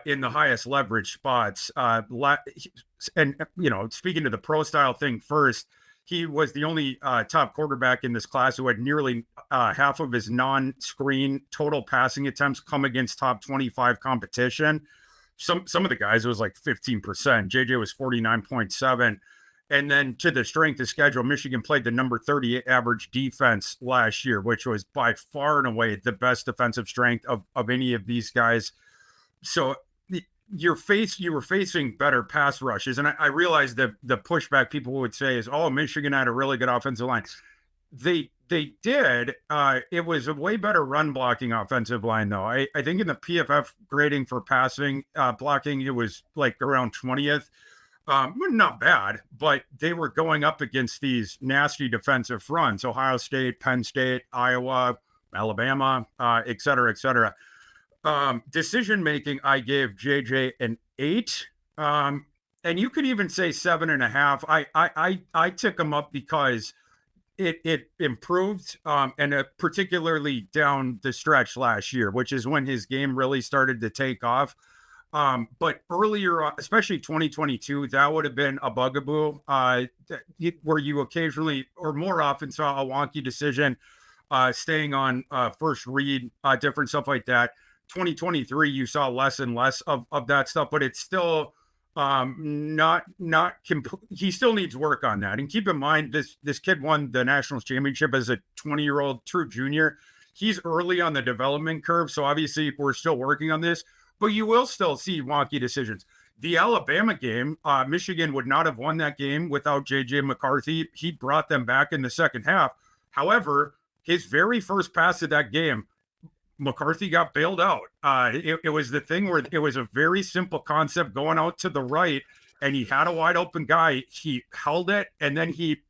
in the highest leverage spots. And, speaking to the pro style thing first, he was the only top quarterback in this class who had nearly half of his non-screen total passing attempts come against top 25 competition. Some of the guys, it was like 15%. JJ was 49.7. And then to the strength of schedule, Michigan played the number 38 average defense last year, which was by far and away the best defensive strength of any of these guys. So you were facing better pass rushes. And I realized that the pushback people would say is, Michigan had a really good offensive line. They did. It was a way better run blocking offensive line, though. I think in the PFF grading for passing blocking, it was like around 20th. Not bad, but they were going up against these nasty defensive fronts: Ohio State, Penn State, Iowa, Alabama, et cetera, et cetera. Decision making, I gave JJ an 8. And you could even say 7.5. I took him up because it improved, and particularly down the stretch last year, which is when his game really started to take off. But earlier, especially 2022, that would have been a bugaboo where you occasionally or more often saw a wonky decision, staying on first read, different stuff like that. 2023, you saw less and less of that stuff, but it's still not he still needs work on that. And keep in mind, this kid won the national championship as a 20-year-old true junior. He's early on the development curve, so obviously we're still working on this. But you will still see wonky decisions. The Alabama game, Michigan would not have won that game without JJ McCarthy. He brought them back in the second half. However, his very first pass of that game, McCarthy got bailed out. It was the thing where it was a very simple concept going out to the right, and he had a wide open guy. He held it, and then he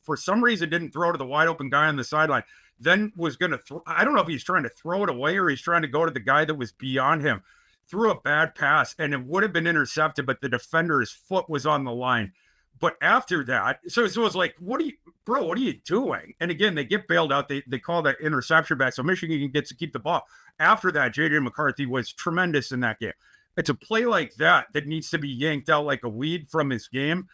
for some reason didn't throw to the wide open guy on the sideline. Then was going to throw. I don't know if he's trying to throw it away or he's trying to go to the guy that was beyond him. Threw a bad pass, and it would have been intercepted, but the defender's foot was on the line. But after that, so it was like, what are you doing? And again, they get bailed out. They call that interception back. So Michigan gets to keep the ball. After that, Jayden McCarthy was tremendous in that game. It's a play like that needs to be yanked out like a weed from his game.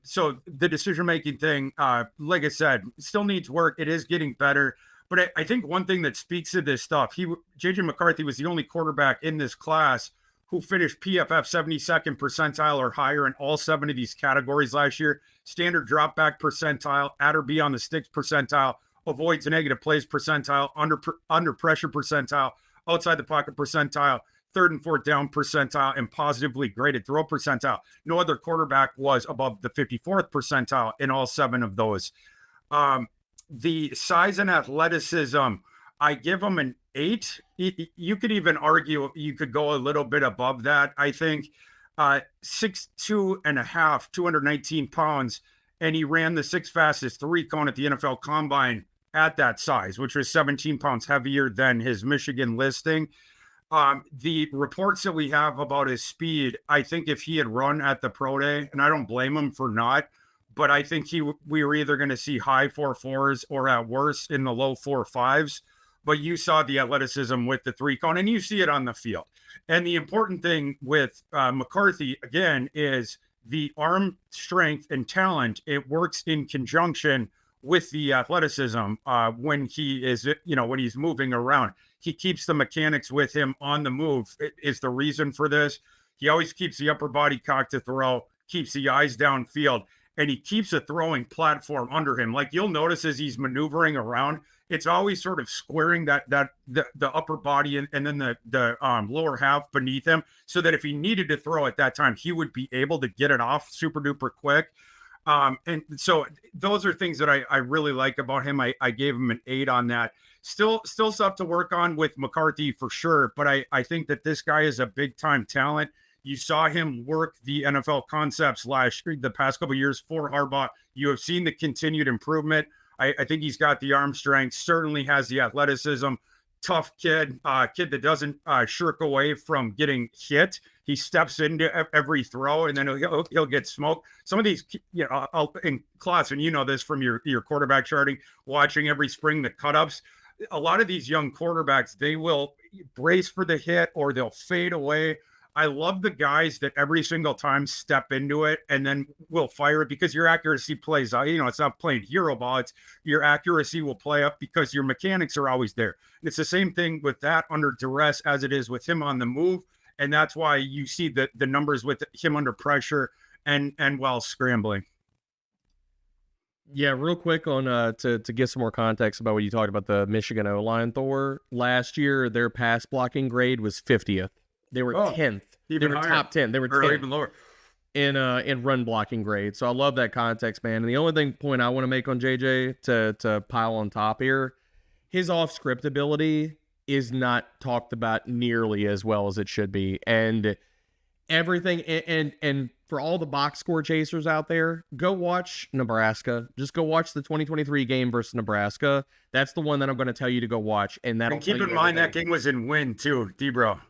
So the decision-making thing, like I said, still needs work. It is getting better. But I think one thing that speaks to this stuff, Jayden McCarthy was the only quarterback in this class who finished PFF 72nd percentile or higher in all 7 of these categories last year. Standard drop back percentile, at or be on the sticks percentile, avoids negative plays percentile, under pressure percentile, outside the pocket percentile, 3rd and 4th down percentile, and positively graded throw percentile. No other quarterback was above the 54th percentile in all 7 of those. The size and athleticism, I give him an 8. You could even argue you could go a little bit above that. I think 6'2 and a half, 219 pounds, and he ran the 6th fastest 3-cone at the NFL Combine at that size, which was 17 pounds heavier than his Michigan listing. The reports that we have about his speed, I think if he had run at the pro day, and I don't blame him for not, but I think we were either going to see high 4.4s or at worst in the low 4.5s. But you saw the athleticism with the 3-cone, and you see it on the field. And the important thing with McCarthy, again, is the arm strength and talent. It works in conjunction with the athleticism when he is, when he's moving around. He keeps the mechanics with him on the move is the reason for this. He always keeps the upper body cocked to throw, keeps the eyes downfield, and he keeps a throwing platform under him. Like you'll notice as he's maneuvering around, it's always sort of squaring the upper body and then the lower half beneath him, so that if he needed to throw at that time, he would be able to get it off super duper quick. And so those are things that I really like about him. I gave him an 8 on that. Still stuff to work on with McCarthy for sure, but I think that this guy is a big time talent. You saw him work the NFL concepts the past couple of years for Harbaugh. You have seen the continued improvement. I think he's got the arm strength, certainly has the athleticism. Tough kid that doesn't shirk away from getting hit. He steps into every throw, and then he'll get smoked. Some of these, in Klassen, and you know this from your quarterback charting, watching every spring the cut-ups. A lot of these young quarterbacks, they will brace for the hit or they'll fade away. I love the guys that every single time step into it and then will fire it because your accuracy plays out. It's not playing hero ball. It's your accuracy will play up because your mechanics are always there. It's the same thing with that under duress as it is with him on the move. And that's why you see the numbers with him under pressure and while scrambling. Yeah, real quick on to get some more context about what you talked about the Michigan O-line, Thor. Last year, their pass blocking grade was 50th. They were 10th. They were higher. top 10. They were 10th. Or even lower. In run blocking grade. So I love that context, man. And the only point I want to make on JJ to pile on top here, his off-script ability is not talked about nearly as well as it should be. And everything, and for all the box score chasers out there, go watch Nebraska. Just go watch the 2023 game versus Nebraska. That's the one that I'm going to tell you to go watch. And keep in mind that game was in win too, DBro.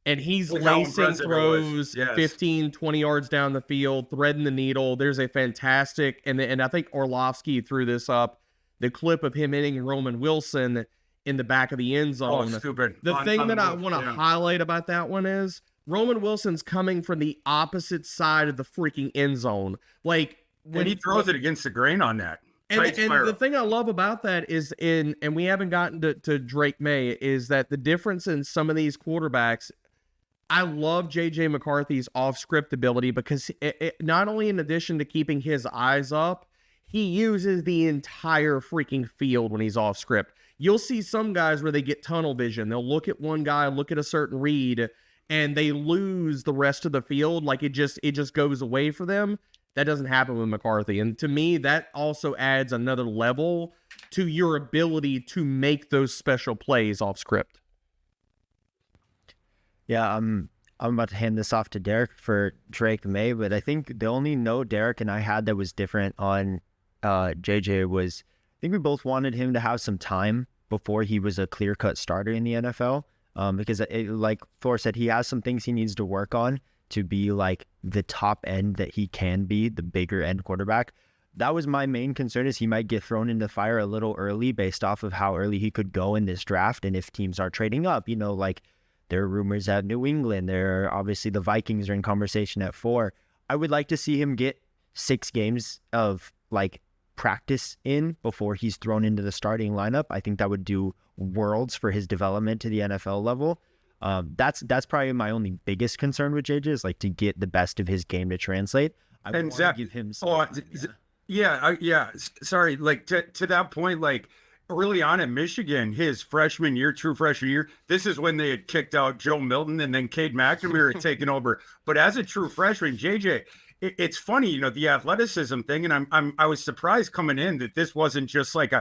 And he's lacing throws 15, 20 yards down the field, threading the needle. There's a fantastic, and I think Orlovsky threw this up, the clip of him hitting Roman Wilson in the back of the end zone. Oh, stupid. The thing that I want to highlight about that one is Roman Wilson's coming from the opposite side of the freaking end zone. Like when he throws it against the grain on that. And the thing I love about that is and we haven't gotten to Drake Maye, is that the difference in some of these quarterbacks, I love J.J. McCarthy's off-script ability because it not only in addition to keeping his eyes up, he uses the entire freaking field when he's off-script. You'll see some guys where they get tunnel vision. They'll look at one guy, look at a certain read, and they lose the rest of the field. Like it just goes away for them. That doesn't happen with McCarthy. And to me, that also adds another level to your ability to make those special plays off-script. Yeah, I'm about to hand this off to Derrik for Drake Maye, but I think the only note Derrik and I had that was different on JJ was I think we both wanted him to have some time before he was a clear-cut starter in the NFL, because like Thor said, he has some things he needs to work on to be like the top end that he can be, the bigger end quarterback. That was my main concern, is he might get thrown into the fire a little early based off of how early he could go in this draft. And if teams are trading up, like there are rumors at New England, there are obviously the Vikings are in conversation at 4. I would like to see him get 6 games of like practice in before he's thrown into the starting lineup. I think that would do worlds for his development to the NFL level. That's probably my only biggest concern with JJ, is like to get the best of his game to translate. I And want to Zach, give him some sorry. Like to that point, like early on in Michigan, his true freshman year, this is when they had kicked out Joe Milton and then Cade McNamara had taken over. But as a true freshman, JJ, it's funny, the athleticism thing, and I was surprised coming in that this wasn't just like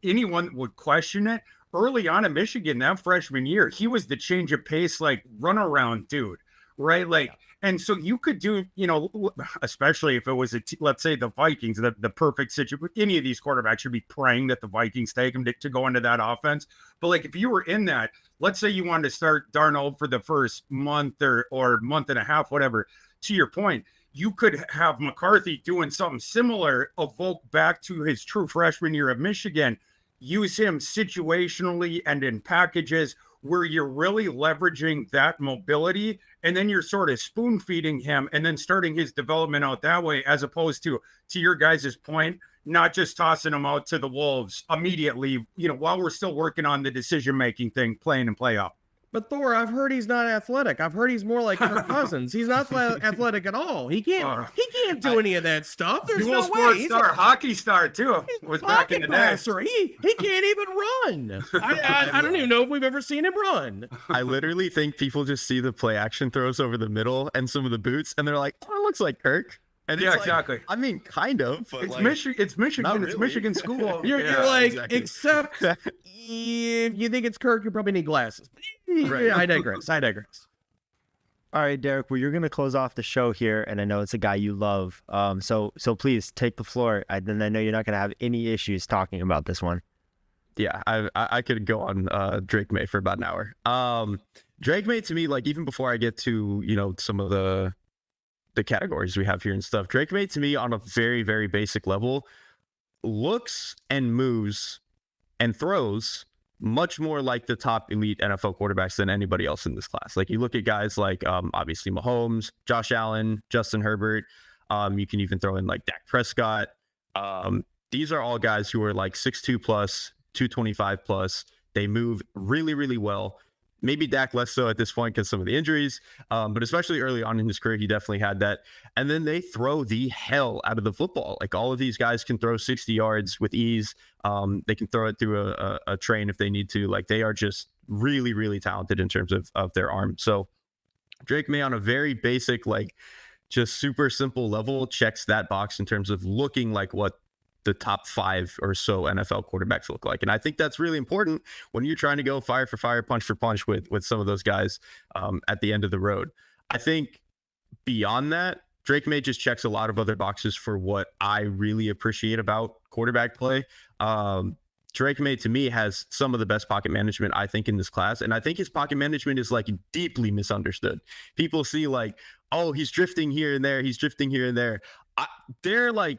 anyone would question it. Early on in Michigan, that freshman year, he was the change of pace, like runaround dude, right? Like, and so you could do, especially if it was let's say the Vikings, the perfect situation. Any of these quarterbacks should be praying that the Vikings take him to go into that offense. But like, if you were in that, let's say you wanted to start Darnold for the first month or month and a half, whatever. To your point, you could have McCarthy doing something similar, evoke back to his true freshman year of Michigan, use him situationally and in packages where you're really leveraging that mobility, and then you're sort of spoon feeding him and then starting his development out that way, as opposed to your guys' point, not just tossing him out to the wolves immediately, while we're still working on the decision-making thing, playing and play out. But Thor, I've heard he's not athletic. I've heard he's more like Kirk Cousins. He's not athletic at all. He can't do any of that stuff. There's no way. He's a hockey star too. Was back in the day. He can't even run. I don't even know if we've ever seen him run. I literally think people just see the play action throws over the middle and some of the boots, and they're like, "Oh, it looks like Kirk." And yeah, it's like, exactly. I mean, kind of. But it's like, Michigan. It's really. Michigan school. You're like, exactly. Except if you think it's Kirk, you probably need glasses. Right. I digress. All right, Derrik, well, you're going to close off the show here, and I know it's a guy you love. So please take the floor. Then I know you're not going to have any issues talking about this one. Yeah, I could go on Drake Maye for about an hour. Drake Maye, to me, like, even before I get to some of the categories we have here and stuff, Drake Maye, to me, on a very, very basic level, looks and moves and throws much more like the top elite NFL quarterbacks than anybody else in this class. Like, you look at guys like obviously Mahomes, Josh Allen, Justin Herbert. You can even throw in like Dak Prescott. These are all guys who are like 6'2 plus, 225 plus. They move really, really well. Maybe Dak less so at this point because some of the injuries, but especially early on in his career, he definitely had that. And then they throw the hell out of the football. Like, all of these guys can throw 60 yards with ease. They can throw it through a train if they need to. Like, they are just really, really talented in terms of their arm. So Drake Maye, on a very basic, like, just super simple level, checks that box in terms of looking like what the top 5 or so NFL quarterbacks look like. And I think that's really important when you're trying to go fire for fire, punch for punch with some of those guys at the end of the road. I think beyond that, Drake Maye just checks a lot of other boxes for what I really appreciate about quarterback play. Drake Maye, to me, has some of the best pocket management, I think, in this class. And I think his pocket management is like deeply misunderstood. People see like, oh, he's drifting here and there. He's drifting here and there. They're like,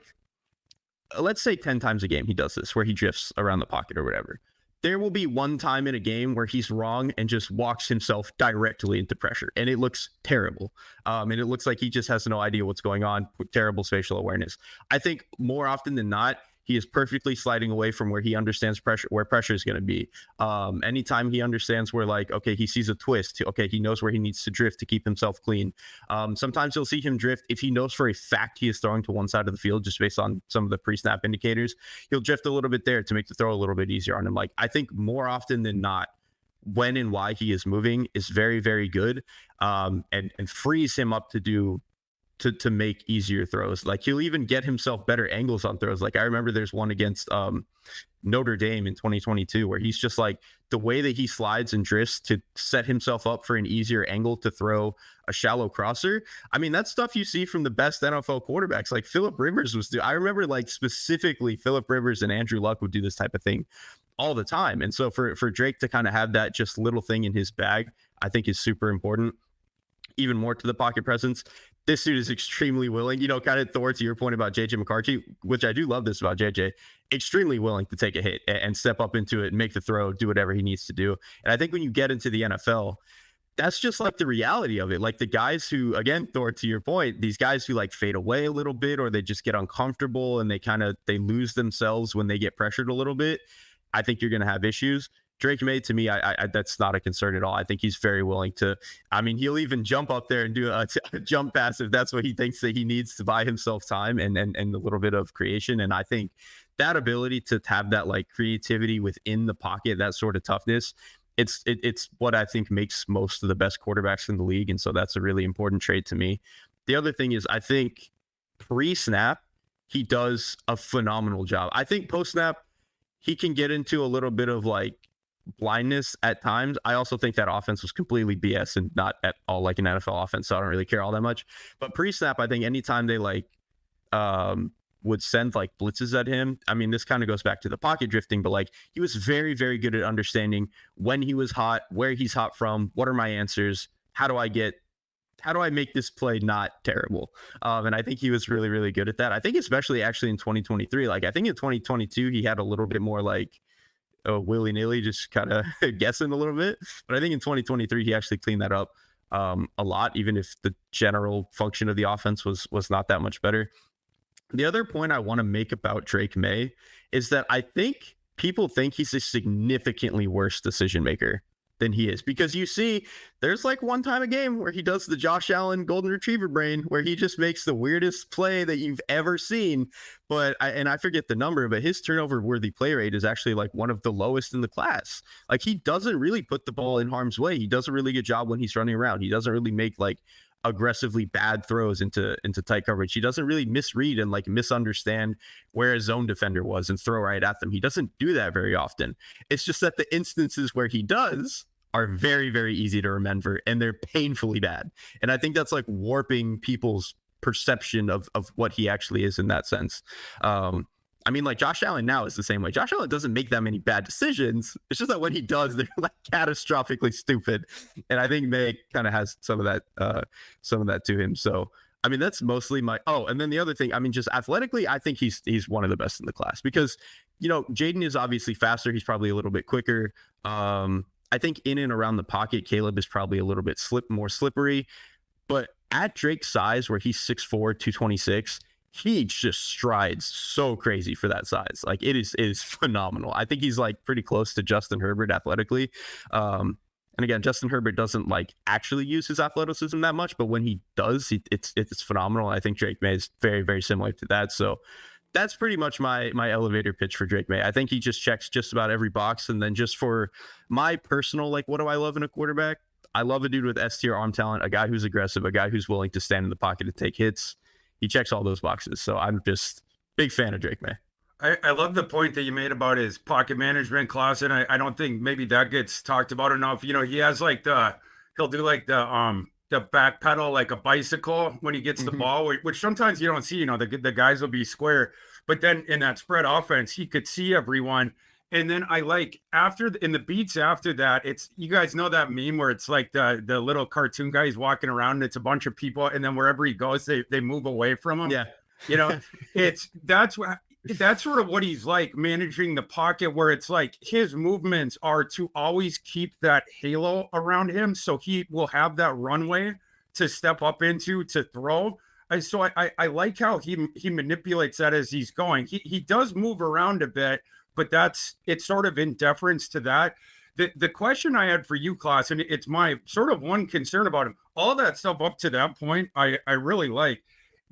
let's say 10 times a game he does this, where he drifts around the pocket or whatever. There will be one time in a game where he's wrong and just walks himself directly into pressure, and it looks terrible. And it looks like he just has no idea what's going on, with terrible spatial awareness. I think more often than not, he is perfectly sliding away from where he understands pressure, where pressure is going to be. Anytime he understands where, like, okay, he sees a twist, okay, he knows where he needs to drift to keep himself clean. Sometimes you'll see him drift if he knows for a fact he is throwing to one side of the field, just based on some of the pre-snap indicators. He'll drift a little bit there to make the throw a little bit easier on him. Like, I think more often than not, when and why he is moving is very, very good, and frees him up to do to make easier throws. Like he'll even get himself better angles on throws. Like I remember there's one against Notre Dame in 2022 where he's just like the way that he slides and drifts to set himself up for an easier angle to throw a shallow crosser. I mean, that's stuff you see from the best NFL quarterbacks. Like Phillip Rivers I remember like specifically Phillip Rivers and Andrew Luck would do this type of thing all the time. And so for Drake to kind of have that just little thing in his bag, I think is super important. Even more to the pocket presence. This dude is extremely willing, kind of Thor, to your point about JJ McCarthy, which I do love this about JJ, extremely willing to take a hit and step up into it, make the throw, do whatever he needs to do. And I think when you get into the NFL, that's just like the reality of it. Like the guys who, again, Thor, to your point, these guys who like fade away a little bit, or they just get uncomfortable and they lose themselves when they get pressured a little bit. I think you're going to have issues. Drake Maye, to me, I that's not a concern at all. I think he's very willing to, he'll even jump up there and do a jump pass if that's what he thinks that he needs to buy himself time and a little bit of creation. And I think that ability to have that like creativity within the pocket, that sort of toughness, it's what I think makes most of the best quarterbacks in the league. And so that's a really important trait to me. The other thing is I think pre-snap, he does a phenomenal job. I think post-snap, he can get into a little bit of like blindness at times. I also think that offense was completely BS and not at all like an NFL offense, so I don't really care all that much. But pre-snap, I think anytime they like would send like blitzes at him, this kind of goes back to the pocket drifting, but like he was very, very good at understanding when he was hot, where he's hot from, what are my answers, how do I make this play not terrible? And I think he was really, really good at that. I think especially actually in 2023, like I think in 2022, he had a little bit more like willy-nilly, just kind of guessing a little bit. But I think in 2023, he actually cleaned that up a lot, even if the general function of the offense was not that much better. The other point I want to make about Drake Maye is that I think people think he's a significantly worse decision maker than he is, because you see there's like one time a game where he does the Josh Allen golden retriever brain where he just makes the weirdest play that you've ever seen. But I forget the number, but his turnover worthy play rate is actually like one of the lowest in the class. Like he doesn't really put the ball in harm's way. He does a really good job when he's running around. He doesn't really make like aggressively bad throws into tight coverage. He doesn't really misread and like misunderstand where a zone defender was and throw right at them. He doesn't do that very often. It's just that the instances where he does are very, very easy to remember, and they're painfully bad. And I think that's like warping people's perception of what he actually is in that sense. Like Josh Allen now is the same way. Josh Allen doesn't make that many bad decisions. It's just that when he does, they're like catastrophically stupid. And I think Maye kind of has some of that to him. So, that's mostly and then the other thing, just athletically, I think he's one of the best in the class because, Jayden is obviously faster. He's probably a little bit quicker. I think in and around the pocket, Caleb is probably a little bit more slippery, but at Drake's size where he's 6'4", 226, he just strides so crazy for that size. Like it is phenomenal. I think he's like pretty close to Justin Herbert athletically. And again, Justin Herbert doesn't like actually use his athleticism that much, but when he does, it's phenomenal. I think Drake Maye is very, very similar to that. So that's pretty much my elevator pitch for Drake Maye. I think he just checks just about every box. And then just for my personal, like, what do I love in a quarterback? I love a dude with S-tier arm talent, a guy who's aggressive, a guy who's willing to stand in the pocket and take hits. He checks all those boxes. So I'm just big fan of Drake Maye. I love the point that you made about his pocket management, Klassen. I don't think maybe that gets talked about enough. He has like he'll do like the back pedal like a bicycle when he gets the ball, which sometimes you don't see. The guys will be square, but then in that spread offense, he could see everyone. And then I like in the beats after that, it's, you guys know that meme where it's like the little cartoon guy, he's walking around and it's a bunch of people, and then wherever he goes, they move away from him. Yeah. That's sort of what he's like, managing the pocket, where it's like his movements are to always keep that halo around him, so he will have that runway to step up into to throw. So I like how he manipulates that as he's going. He does move around a bit, but it's sort of in deference to that. The question I had for you, Klass, and it's my sort of one concern about him, all that stuff up to that point, I really like.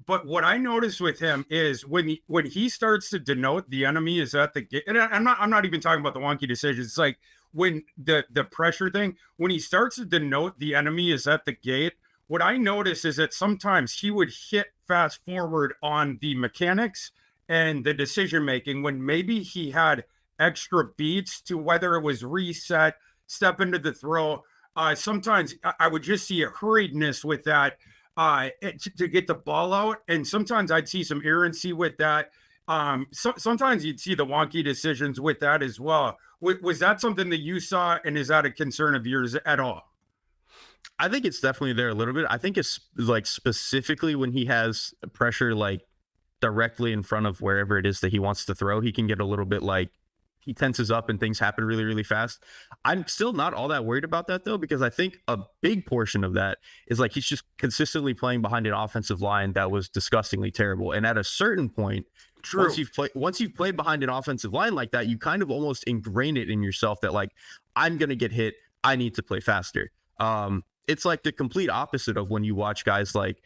But what I noticed with him is when he starts to denote the enemy is at the gate, and I'm not even talking about the wonky decisions. It's like when the pressure thing, when he starts to denote the enemy is at the gate, what I noticed is that sometimes he would hit fast forward on the mechanics and the decision making when maybe he had extra beats to whether it was reset, step into the throw. Sometimes I would just see a hurriedness with that to get the ball out. And sometimes I'd see some errancy with that. Sometimes you'd see the wonky decisions with that as well. Was that something that you saw, and is that a concern of yours at all? I think it's definitely there a little bit. I think it's like specifically when he has pressure like directly in front of wherever it is that he wants to throw, he can get a little bit like he tenses up and things happen really, really fast. I'm still not all that worried about that though, because I think a big portion of that is like he's just consistently playing behind an offensive line that was disgustingly terrible. And at a certain point, True. once you've played behind an offensive line like that, you kind of almost ingrain it in yourself that like, I'm going to get hit. I need to play faster. It's like the complete opposite of when you watch guys like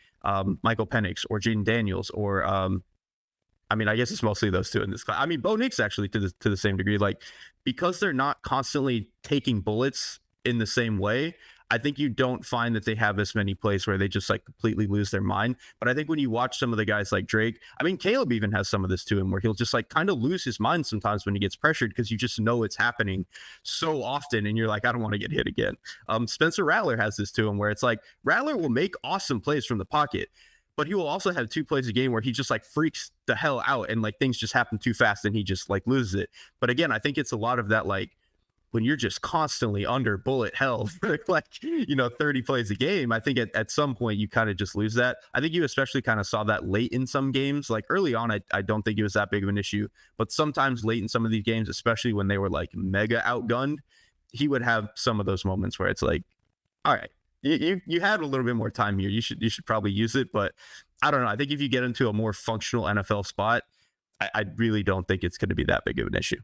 Michael Penix or Jayden Daniels or I mean, I guess it's mostly those two in this class. I mean, Bo Nix actually to the same degree, like because they're not constantly taking bullets in the same way. I think you don't find that they have as many plays where they just like completely lose their mind. But I think when you watch some of the guys like Drake, I mean, Caleb even has some of this to him where he'll just like kind of lose his mind sometimes when he gets pressured because you just know it's happening so often. And you're like, I don't want to get hit again. Spencer Rattler has this to him where it's like Rattler will make awesome plays from the pocket, but he will also have 2 plays a game where he just like freaks the hell out and like things just happen too fast and he just like loses it. But again, I think it's a lot of that like when you're just constantly under bullet hell for like, 30 plays a game, I think at some point you kind of just lose that. I think you especially kind of saw that late in some games. Like early on, I don't think it was that big of an issue, but sometimes late in some of these games, especially when they were like mega outgunned, he would have some of those moments where it's like, all right, you had a little bit more time here. You should probably use it, but I don't know. I think if you get into a more functional NFL spot, I really don't think it's going to be that big of an issue.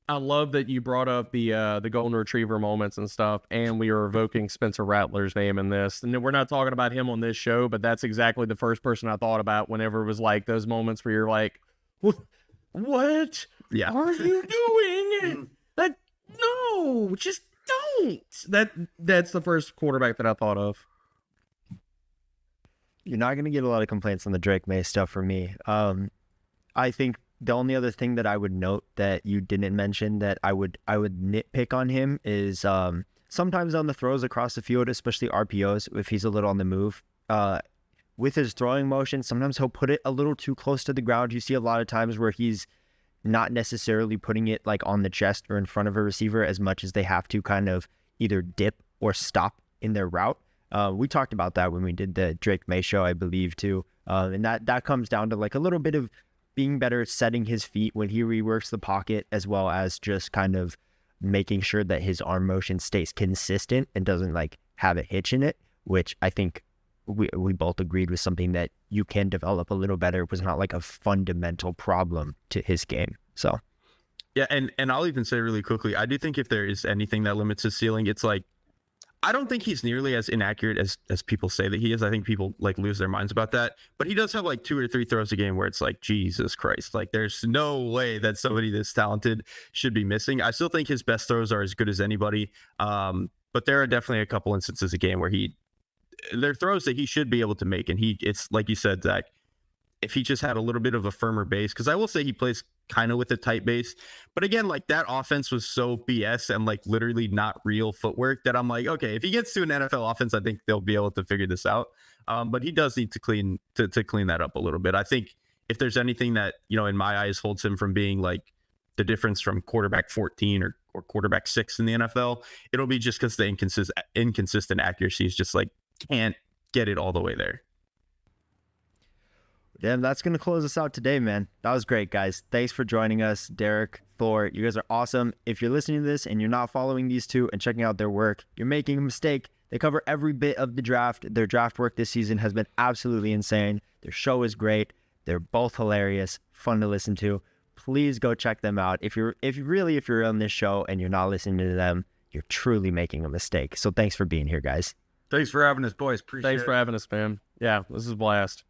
I love that you brought up the golden retriever moments and stuff, and we are evoking Spencer Rattler's name in this. And we're not talking about him on this show, but that's exactly the first person I thought about whenever it was like those moments where you're like, what Yeah. are you doing? No, just don't. That's the first quarterback that I thought of. You're not going to get a lot of complaints on the Drake Maye stuff from me. I think the only other thing that I would note that you didn't mention that I would nitpick on him is sometimes on the throws across the field, especially RPOs, if he's a little on the move, with his throwing motion, sometimes he'll put it a little too close to the ground. You see a lot of times where he's not necessarily putting it like on the chest or in front of a receiver as much as they have to kind of either dip or stop in their route. We talked about that when we did the Drake Maye show, I believe, too. And that comes down to like a little bit of being better at setting his feet when he reworks the pocket, as well as just kind of making sure that his arm motion stays consistent and doesn't like have a hitch in it, which I think we both agreed was something that you can develop a little better. It was not like a fundamental problem to his game. So yeah, and I'll even say really quickly, I do think if there is anything that limits his ceiling, it's like I don't think he's nearly as inaccurate as people say that he is. I think people like lose their minds about that. But he does have like 2 or 3 throws a game where it's like, Jesus Christ, like there's no way that somebody this talented should be missing. I still think his best throws are as good as anybody. But there are definitely a couple instances a game where they're throws that he should be able to make. And it's like you said, Zach, if he just had a little bit of a firmer base, because I will say he plays kind of with a tight base, but again, like that offense was so BS and like literally not real footwork that I'm like, okay, if he gets to an NFL offense, I think they'll be able to figure this out. But he does need to clean that up a little bit. I think if there's anything that, in my eyes holds him from being like the difference from quarterback 14 or quarterback 6 in the NFL, it'll be just because the inconsistent accuracy is just like can't get it all the way there. Damn, that's going to close us out today, man. That was great, guys. Thanks for joining us, Derrik, Thor. You guys are awesome. If you're listening to this and you're not following these two and checking out their work, you're making a mistake. They cover every bit of the draft. Their draft work this season has been absolutely insane. Their show is great. They're both hilarious, fun to listen to. Please go check them out. If you're on this show and you're not listening to them, you're truly making a mistake. So thanks for being here, guys. Thanks for having us, boys. Appreciate it. Thanks for having us, man. Yeah, this is a blast.